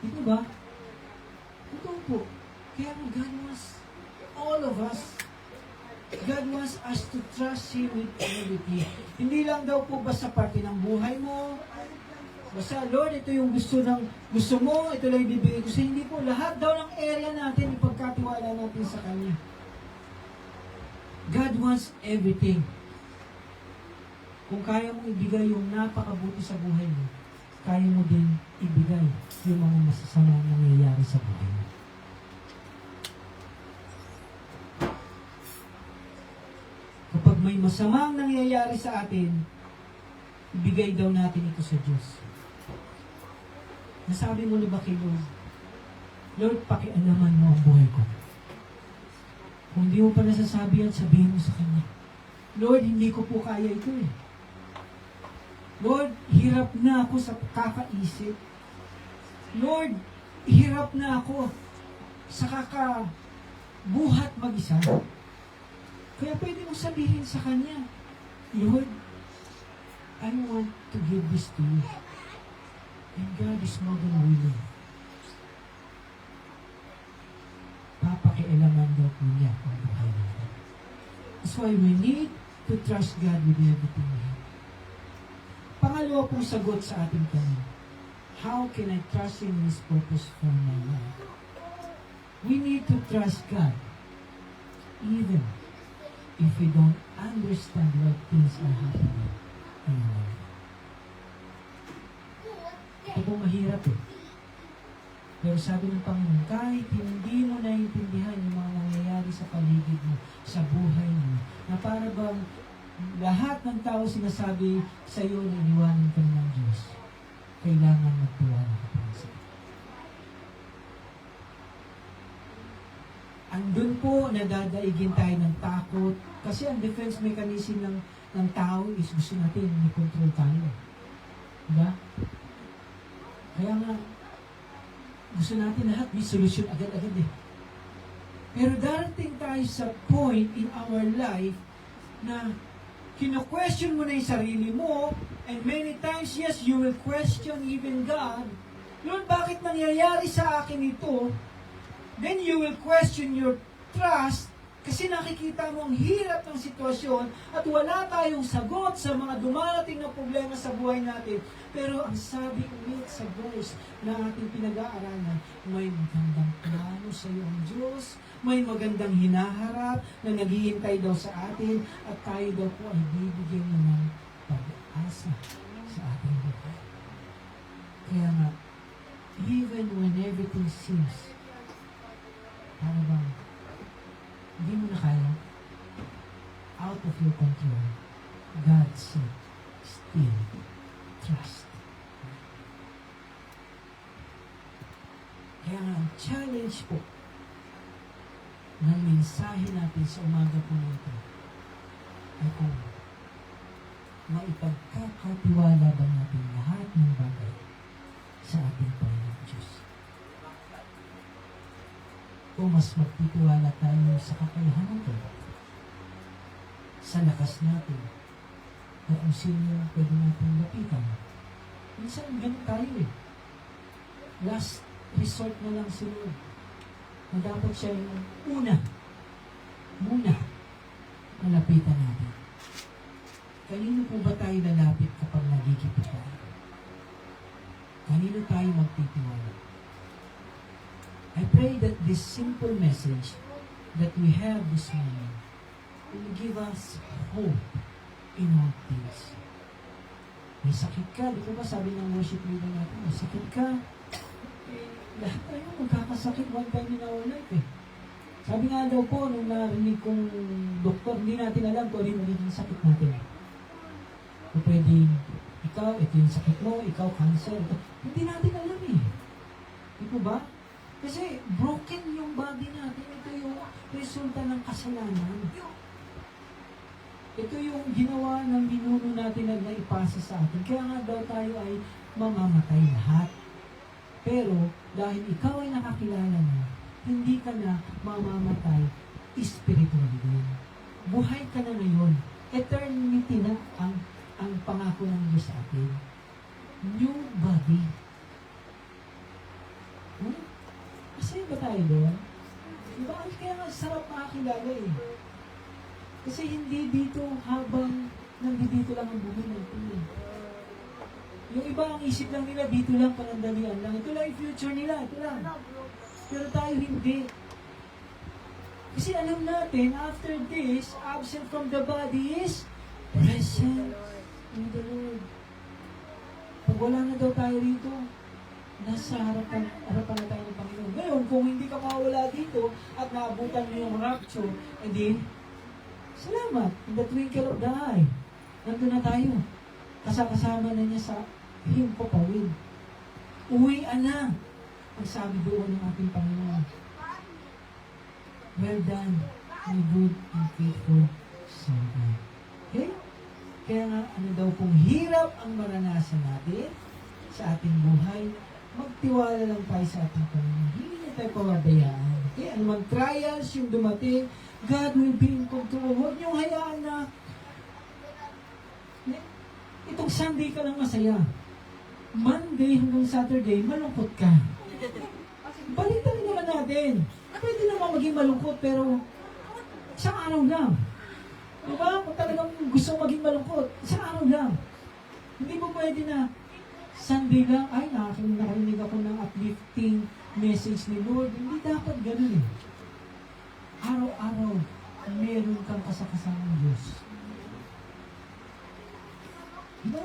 Ito ba? Ito po. Kaya God wants all of us. God wants us to trust Him with everything. Hindi lang daw po basta parte ng buhay mo. Basta, Lord, ito yung gusto mo, ito lang ibibigay ko sa hindi po. Lahat daw ng area natin, ipagkatiwala natin sa Kanya. God wants everything. Kung kaya mong ibigay yung napakabuti sa buhay mo, kaya mo din ibigay yung mga masasamang nangyayari sa buhay mo. Kapag may masamang nangyayari sa atin, ibigay daw natin ito sa Diyos. Nasabi mo na ba kay Lord, Lord, pakialaman mo ang buhay ko. Kung di mo pa nasasabi yan, sabihin mo sa Kanya, Lord, hindi ko po kaya ito eh. Lord, hirap na ako sa kakaisip. Lord, hirap na ako sa kakabuhat mag-isa. Kaya pwede mo sabihin sa Kanya, Lord, I want to give this to you. And God is more than willing. Papakialaman daw po niya ang buhay natin. That's why we need to trust God with everything we have. Pangalawa pong sagot sa ating tanong, how can I trust Him in His purpose for my life? We need to trust God even if we don't understand why things are happening in our life. Ito po mahirap eh. Pero sabi ng Panginoon, kahit hindi mo naiintindihan yung mga nangyayari sa paligid mo, sa buhay mo, na para bang lahat ng tao sinasabi sa iyo na iniwanan ka ng Diyos, kailangan magtiwala ka pa sa Diyos. Andun po, nadadaigin tayo ng takot, kasi ang defense mechanism ng tao is gusto natin i-control tayo. Diba? Kaya nga, gusto natin lahat may solusyon agad-agad eh. Pero darating tayo sa point in our life na kino-question mo na yung sarili mo, and many times, yes, you will question even God. Lord, bakit nangyayari sa akin ito? Then you will question your trust kasi nakikita mo ang hirap ng sitwasyon at wala tayong sagot sa mga dumarating na problema sa buhay natin. Pero ang sabi ulit sa verse na ating pinag-aaralan, may magandang plano sa iyo ang Diyos, may magandang hinaharap na naghihintay daw sa atin at tayo daw po ay bibigyan ng pag-asa sa ating buhay. Kaya nga, even when everything seems para bang hindi mo na kaya, out of your control, God said, still trust. Kaya nga, ang challenge po ng mensahe natin sa umaga po nito ay kung maipagkakatiwala ba natin lahat ng bagay sa ating Panginoon Diyos. O mas magtitiwala tayo sa kakayahan natin, sa lakas natin, o kung sino pwede natin lapitan Minsan ganun tayo eh. Last resort na lang si Lord. Na dapat siya yung muna, malapitan natin. Kanino po ba tayo lalapit kapag nagigipit tayo? Kanino tayo magtitiwala? I pray that this simple message that we have this morning will give us hope in all things. May sakit ka, di ba sabi ng worship leader natin, may sakit ka, lahat tayo magkakasakit one time in our life eh. Sabi nga daw po, nung narinig kong doktor, hindi natin alam kung ano yung magiging sakit natin. Kung pwedeng, ikaw, ito yung sakit mo, ikaw, cancer. Hindi natin alam eh. Di po ba? Kasi broken yung body natin. Ito yung resulta ng kasalanan. Ito yung ginawa ng ninuno natin na naipasa sa atin. Kaya nga daw tayo ay mamamatay lahat. Pero dahil ikaw ay nakakilala na, hindi ka na mamamatay spiritually din. Buhay ka na ngayon. Eternity na ang pangako ng Diyos sa atin. New body. Masaya ba tayo doon? Diba? Kaya nga sarap makakilala eh. Kasi hindi dito habang nandito lang ang buhay natin eh. Yung iba ang isip lang nila, dito lang, panandalian lang. Ito lang yung future nila, ito lang. Pero tayo hindi. Kasi alam natin, after this, absent from the body is present in the Lord. Pag wala na daw tayo rito, nasa harapan na tayo ng Panginoon. Ngayon, kung hindi ka mawala dito at naabutan mo yung rapture, edi, salamat. In the twinkle of the eye, nandun na tayo. Kasama na niya sa himpapawid. Uwian na. Ang sabi doon ng ating Panginoon. Well done, my good and faithful servant. Okay? Kaya nga, ano daw kung hirap ang maranasan natin sa ating buhay, magtiwala lang tayo sa ating Panginoon. Hindi niya tayo pababayaan. Okay? Anumang trials yung dumating, God will be in control. Huwag niyong hayaan na itong Sunday ka lang masaya. Monday hanggang Saturday, malungkot ka. Balitan naman natin. Pwede naman maging malungkot, pero isang araw lang. Diba? Kung talagang gusto maging malungkot, isang araw lang. Hindi mo pwede na Sunday lang, ay nakarinig ako ng uplifting message ni Lord. Hindi dapat ganun eh. Araw-araw, meron kang kasakasamang Diyos. Diba?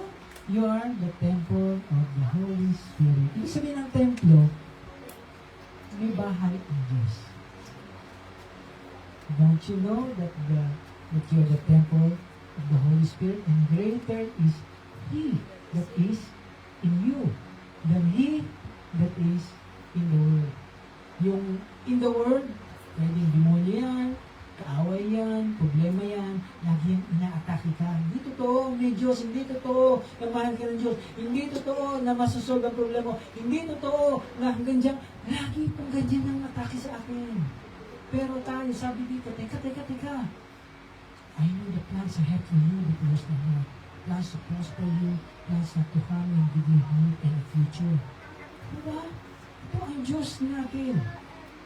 You are the temple of the Holy Spirit. Ibig sabihin ng templo, may bahay ang Diyos. Don't you know that you're the temple of the Holy Spirit and greater is He that is in you than He that is in the world. Yung in the world, pwedeng demonyo yan, kaaway yan, problema yan, lagi yan ina-atake ka. Hindi totoo, may Diyos, hindi totoo na mahal ka ng Diyos, hindi totoo na masasolve ang problema, hindi totoo na hanggang dyan, lagi pong ganyan ang atake sa akin. Pero tayo, sabi dito, teka. I know the plans I have for you, declares the Lord. Plans to prosper you, plans not to harm you, give you hope and a future. Diba? Ito ang Diyos natin.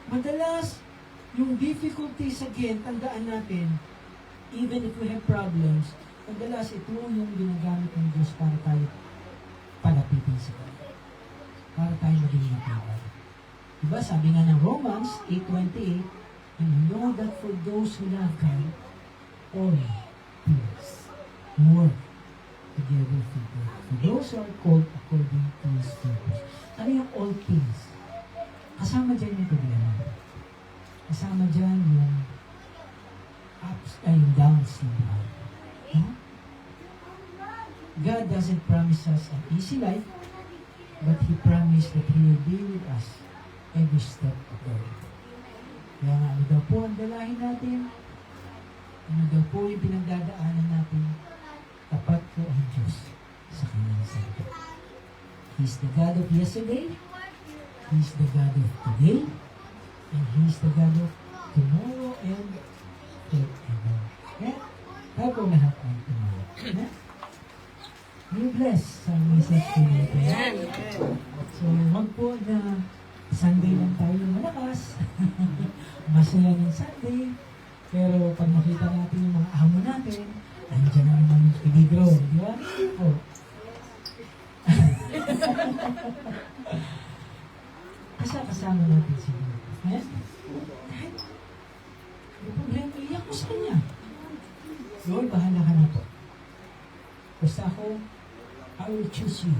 Madalas, yung difficulties again, tandaan natin, even if we have problems, madalas ito yung ginagamit ng Diyos para tayo palapitin sa Kanya. Para tayo maging matibay. Diba, sabi nga ng Romans 8:28, and we know that for those who love God, all things work together for good. For those who are called according to His purpose. Ano yung all things? Kasama dyan yung problema. Kasama dyan yung ups and downs ng buhay. Huh? God doesn't promise us an easy life, but He promised that He will be with us every step of the way. Kaya nga, ano daw po ang dalahin natin? Ano daw po yung pinagdadaanan natin? Tapat po ang Diyos sa kanyang salita. He's the God of yesterday, He's the God of today, and He's the God of tomorrow and forever. Yeah? Tayo po lahat ang tomorrow. Yeah? Be blessed sa message ko nito. So, wag po na Sunday lang tayo malakas. Masaya ng Sunday. Pero pag makita natin yung mga amo natin, nandiyan na naman yung peligro. Di ba? Oh. Kasama natin si Lord. Eh? Kahit may problema, iyak ko sa Kanya. Lord, bahala ka na po. Basta ako, I will choose you.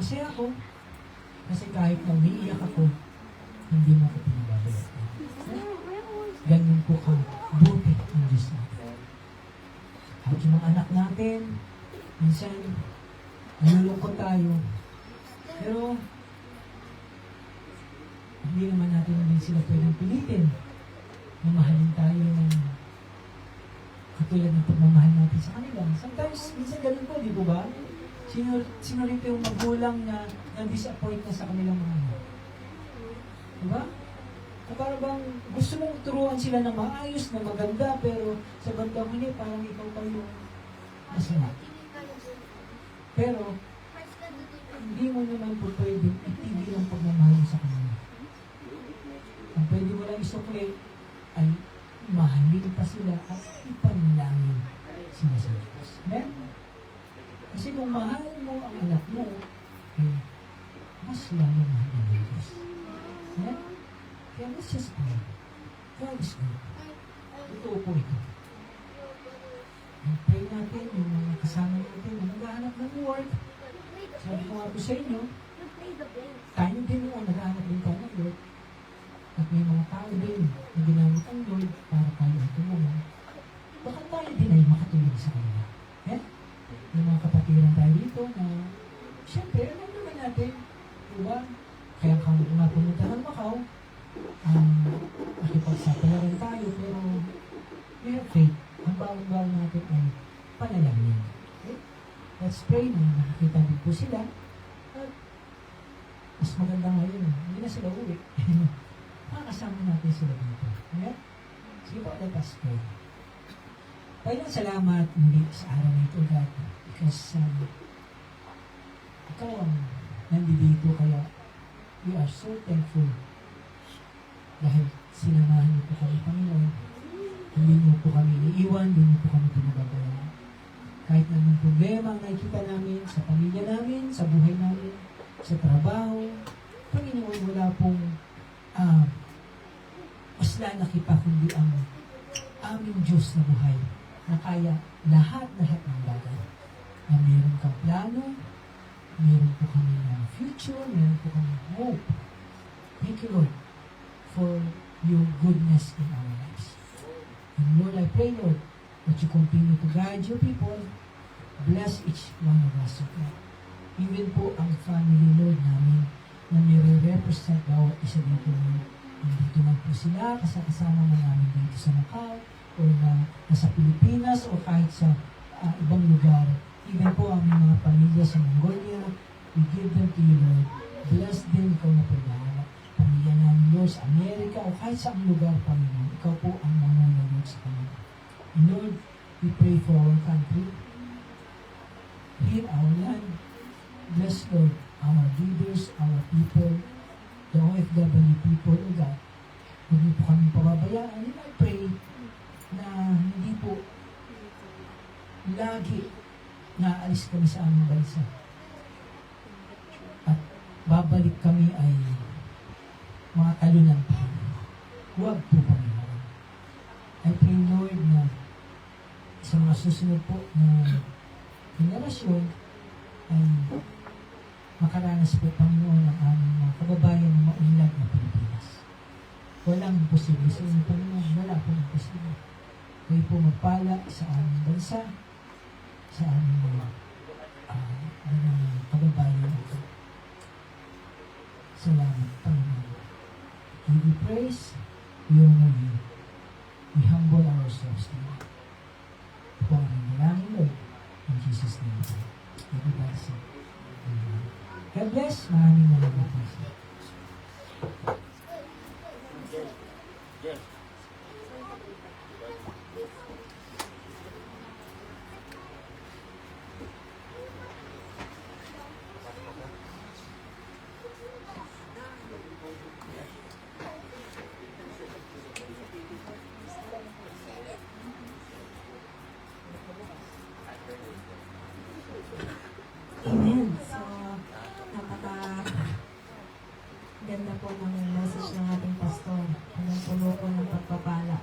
Kasi ako, kasi kahit na umiiyak ako, hindi mo ako pinababayaan. Ganyan po ka, buti ang Diyos natin. At yung mga anak natin, minsan, nalulungkot tayo. Pero, hindi naman natin din sila pwedeng pilitin na mahalin tayo ng katulad ng pagmamahal natin sa kanila. Sometimes, minsan ganun po, di po ba? Sino rin po yung magulang na na-disappoint na sa kanilang mga anak? Di ba? O para bang gusto mong turuan sila ng maayos, na maganda, pero sa bandang huli, parang ikaw pa yung masama. Pero, hindi mo naman po pwedeng itigil ang pagmamahal mo sa kanila. Ang pwede mo lang isukli ay mahalin pa sila at ipanalangin sila sa Diyos. Amen? Kasi kung mahal mo ang anak mo, eh, mas lalo mahal ang Diyos. Amen? Kaya let's just pray. God is good. Ito po ito. Pray natin yung mga kasama natin na naghahanap ng work. Sabi ko nga po sa inyo, tayo din yung naghahanap din tayo ng work. At may mga tao din na ginamit ang Lord para tayo ay tumulong. Baka tayo din ay makatulong sa kanila. Eh? Yung mga kapatiran tayo dito na, siyempre, alam naman natin, diba? Kaya kung pumunta ng Macau, nakipagsapalaran tayo, pero we have faith. Ang bawang natin ay panalangin. Okay? Let's pray na nakikita din po sila. At mas maganda ngayon, hindi na sila uwi. Makakasama natin sila dito. Okay? Sige po, let us pray. Panginoon, salamat muli sa araw na ito, God. Because ikaw ang nandito, kaya we are so thankful dahil sinamahan niyo po kami, Panginoon. Hindi niyo po kami iniiwan, hindi niyo po kami pinababayaan. Kahit naman problema ang nakikita namin sa pamilya namin, sa buhay namin, sa trabaho, Panginoon, wala pong mas lalaki pa kundi ang aming Diyos na buhay na kaya lahat-lahat ng bagay. Na meron kang plano, meron po kami ng future, meron po kami hope. Thank you, Lord, for your goodness in our lives. And Lord, I pray, Lord, that you continue to guide your people. Bless each one of us, okay? Even po ang family, Lord, namin na nire-represent bawat isa dito, Lord. Nandito man po sila, kasama mo namin dito sa Macau, o na nasa Pilipinas, o kahit sa ibang lugar. Even po ang mga pamilya sa Mongolia, we give them to you, Lord. Bless them, ikaw na po lahat. Pamilya namin, Lord, sa Amerika, o kahit sa ang lugar, Panginoon. Ikaw po ang mamuna, Lord, sa kanila. And Lord, we pray for our country. Heal our land. Bless, Lord, our leaders, our people, the OFW people, O God. Huwag niyo po kami pababayaan. And I pray na hindi po lagi naalis kami sa aming bansa. At babalik kami ay mga talunan pa. Huwag po Panginoon. I pray, Lord, na sa mga susunod po na generasyon ay makaranas po, Panginoon, ang aming mga kababayan na maunlad na Pilipinas. Walang imposible sa inyo, Panginoon. Wala po imposible. Kayo po magpala sa aming bansa, sa aming mga kababayan ito. Salamat, Panginoon. We give you praise, we honor you. We humble ourselves to you. Ito po ang nangyayangin, Lord. In Jesus' name. Everybody say, Amen. God bless. Maraming po. Amen. So, napaka ganda po ng message ng ating pastor. Puno po ng pagpapala.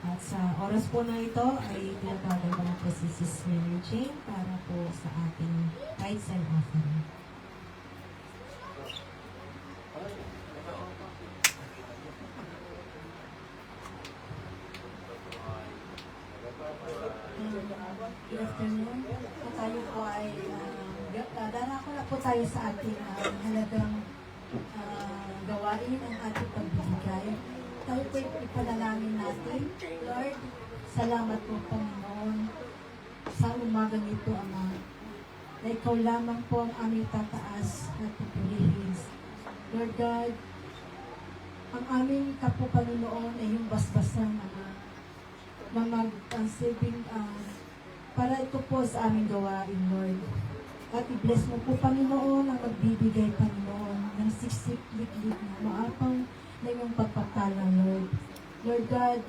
At sa oras po na ito ay tinatagal ko na po si Sis Mary Jane para po sa ating tithes and offering. Good afternoon. Po tayo po ay darako na po tayo sa ating halagang gawain ang ating pagbibigay. Tayo po ipanalangin natin. Lord, salamat po Panginoon sa umaga nito, Ama. Na ikaw lamang po ang aming tataas at pupurihin. Lord God, ang aming kapo Panginoon ay yung basbasang silbing para ito po sa aming gawain, Lord. At i-bless mo po, Panginoon, ang magbibigay, Panginoon, ng siksik-liklik na maapang na iyong pagpapala, Lord. Lord God,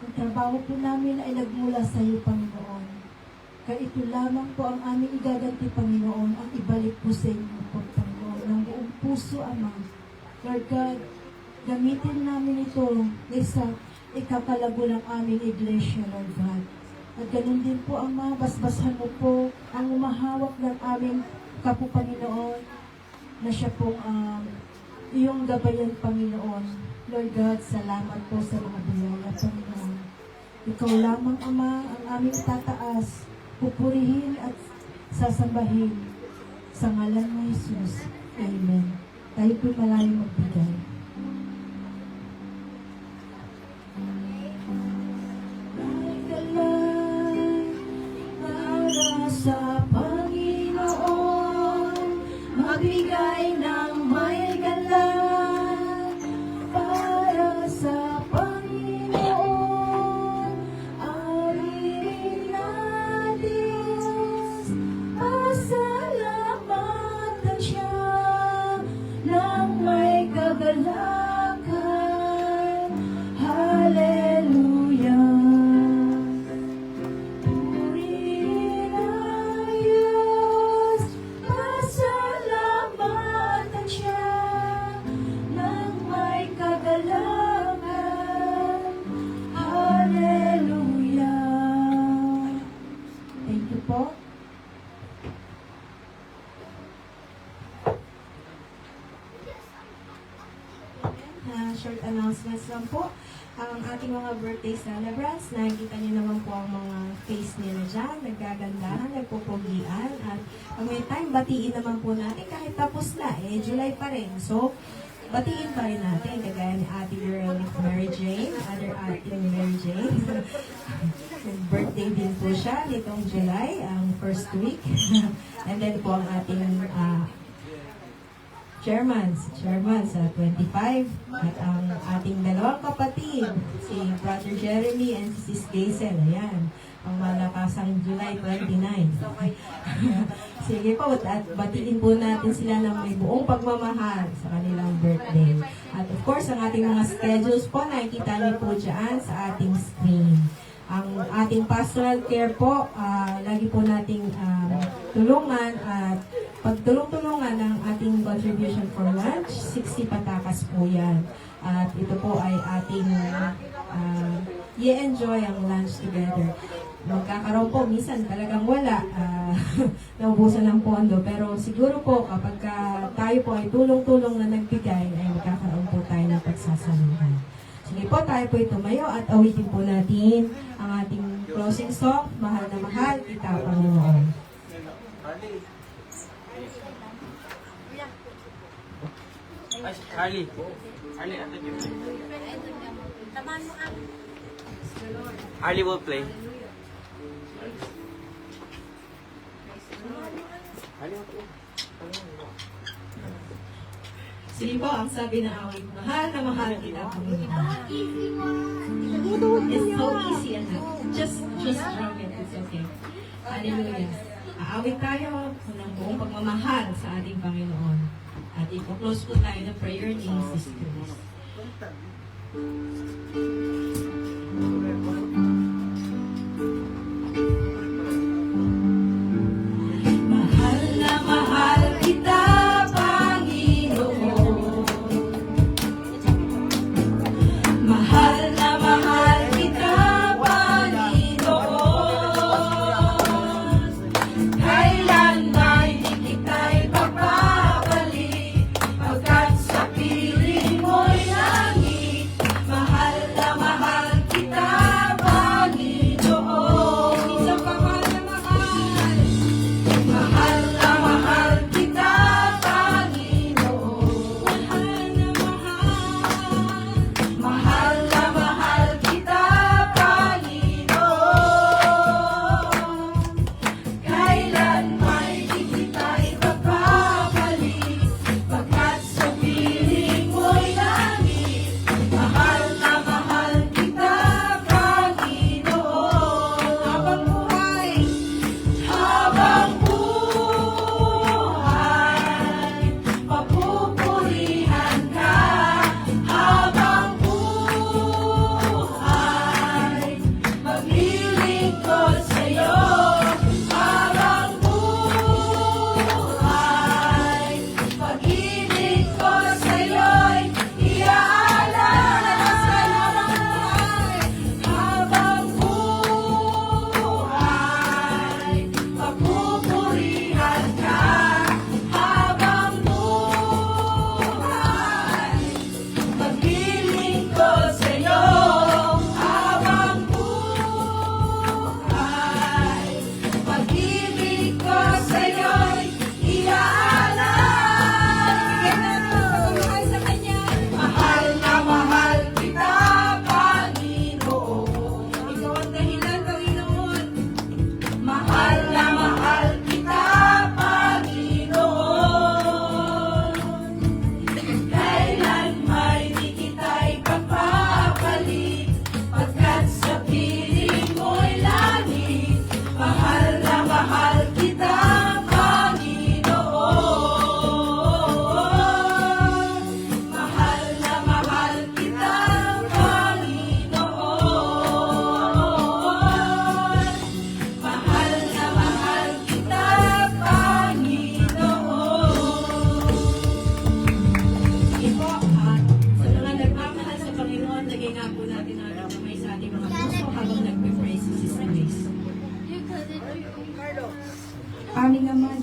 ang trabaho po namin ay nagmula sa iyo, Panginoon. Kaya ito lamang po ang aming igaganti, Panginoon, ang ibalik po sa inyo po, Panginoon, ng buong puso, Ama. Lord God, gamitin namin ito sa ikakalago ng aming iglesia, Lord God. At ganun din po, Ama, basbasan mo po ang umahawak ng aming kapo, Panginoon, na siya pong iyong gabayan, Panginoon. Lord God, salamat po sa mga biyaya, Panginoon. Ikaw lamang, Ama, ang aming tataas, pupurihin at sasambahin sa ngalan ng Jesus. Amen. Tayo po malayong magbigay. Sa Panginoon, magbigay ng may galang para sa Panginoon. Aririn natin, pasalamatan siya ng may kagalakan. Hallelujah. Short announcements lang po. Ang ating mga birthday celebrants, nakikita niyo naman po ang mga face nila dyan, nagkagandahan, nagpupugian, at pag may time, batiin naman po natin kahit tapos na, July pa rin. So, batiin pa rin natin, kagaya ni Ate Girl Mary Jane, other Ate Mary Jane. Birthday din po siya nitong July, ang first week. And then po ang ating chairman sa 25, at ang ating dalawang kapatid, si Brother Jeremy and si Sis Gaisel, ayan, ang malakasang July 29. Sige po, at batiin po natin sila ng may buong pagmamahal sa kanilang birthday. At of course, ang ating mga schedules po, nakikita niyo po dyan sa ating screen. Ang ating pastoral care po, lagi po nating tulungan at pagtulong-tulungan ng ating contribution for lunch, 60 patakas po yan. At ito po ay ating i-enjoy ang lunch together. Magkakaroon po, minsan talagang wala, naubusan ng pondo. Pero siguro po, kapag tayo po ay tulong-tulong na nagbigay, ay magkakaroon po tayo ng pagsasaluhan. Sige po, tayo po tumayo at awitin po natin ang ating closing song, Mahal na Mahal, Kita Panginoon. Harley, ate yun. Harley will play. Sige po, ang sabi ng awit, mahal na mahal kita, Panginoon. It's so easy, and just drum it, it's okay. Hallelujah. Aawit tayo ng buong pagmamahal sa ating Panginoon. At ipo-close po tayo ng prayer ni Jesus Christ. Mahal na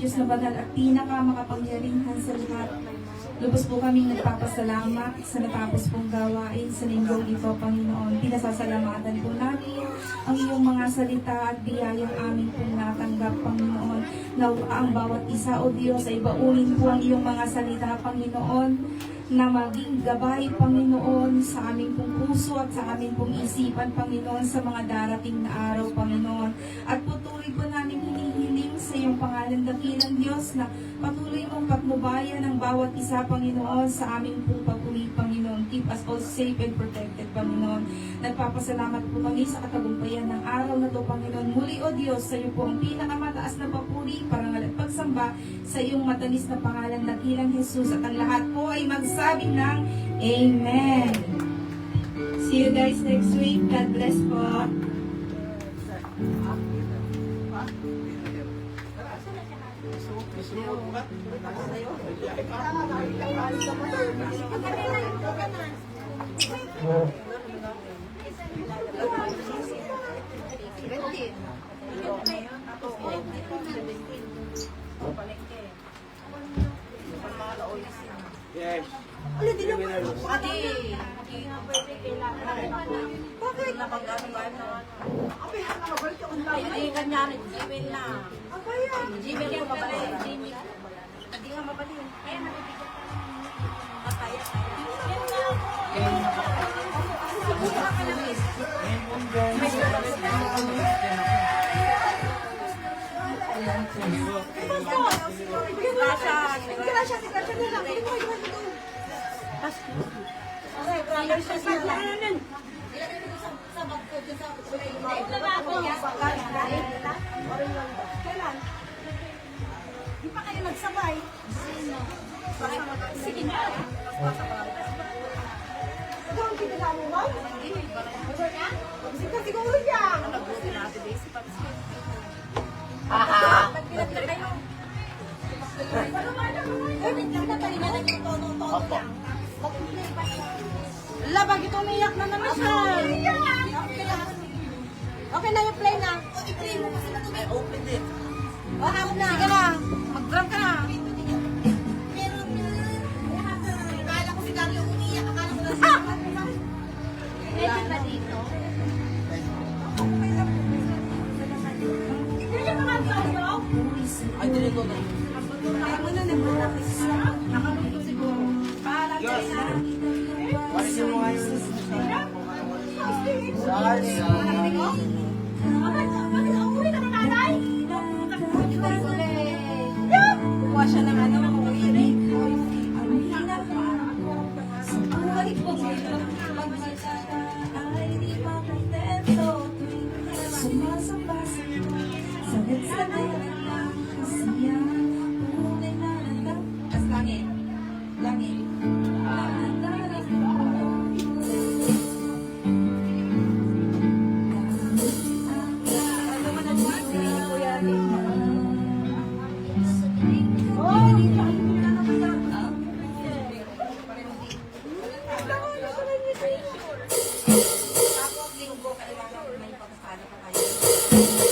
Diyos na banal at pinakamakapangyarihan sa lahat. Lubos po kaming nagpapasalamat sa natapos pong gawain sa linggong ito, Panginoon. Pinasasalamatan po namin ang iyong mga salita at biyayang aming pong natanggap, Panginoon. Nawa ang bawat isa, O Diyos, ay baunin po ang iyong mga salita, Panginoon, na maging gabay, Panginoon, sa aming pong puso at sa aming pong isipan, Panginoon, sa mga darating na araw, Panginoon. At patuloy po namin hinihiling sa iyong pangalan dakilang Diyos na patuloy mong patnubayan ang bawat isa, Panginoon, sa aming pong pag-uwi, Panginoon. Keep us all safe and protected, Panginoon. Nagpapasalamat po kami sa katagumpayan ng araw na to, Panginoon. Muli, O Diyos, sa iyo po ang pinakamataas na papuri, parangal at pagsamba sa iyong matamis na pangalan dakilang Jesus. At ang lahat po ay magsabi ng Amen. See you guys next week. God bless po. Yes. Di pa kayo nagsabay? Sige na. Ikaw ang kinila mo ba? Sige siguro yan. Nagpilat na kayo. Labag ito umiyak na naman siya. Okay na yung play na. I-play mo kasi na ito. May open it. O, hamon na. Sige na. Mag-drum ka na. Meron na. Akala ko si Dario umiyak. Akala ko na siya. Medyo ba dito? Hindi ka mga Dario? Ay, dili ko na. Ay, mo na naman. Nakaluto siguro. Paalam ka na. Paris mo ngayon. Sorry. Kuha siya ng ano, umirik. Ang hirap sa buhay ko ngayon. Pagmasada ay di makontento. Sumasamba sa iyo. Sagad-sagad lang siya. Tunay na lang. Tas langit. Langit. Tapos linggo, kailangan may pagkasala pa kayo.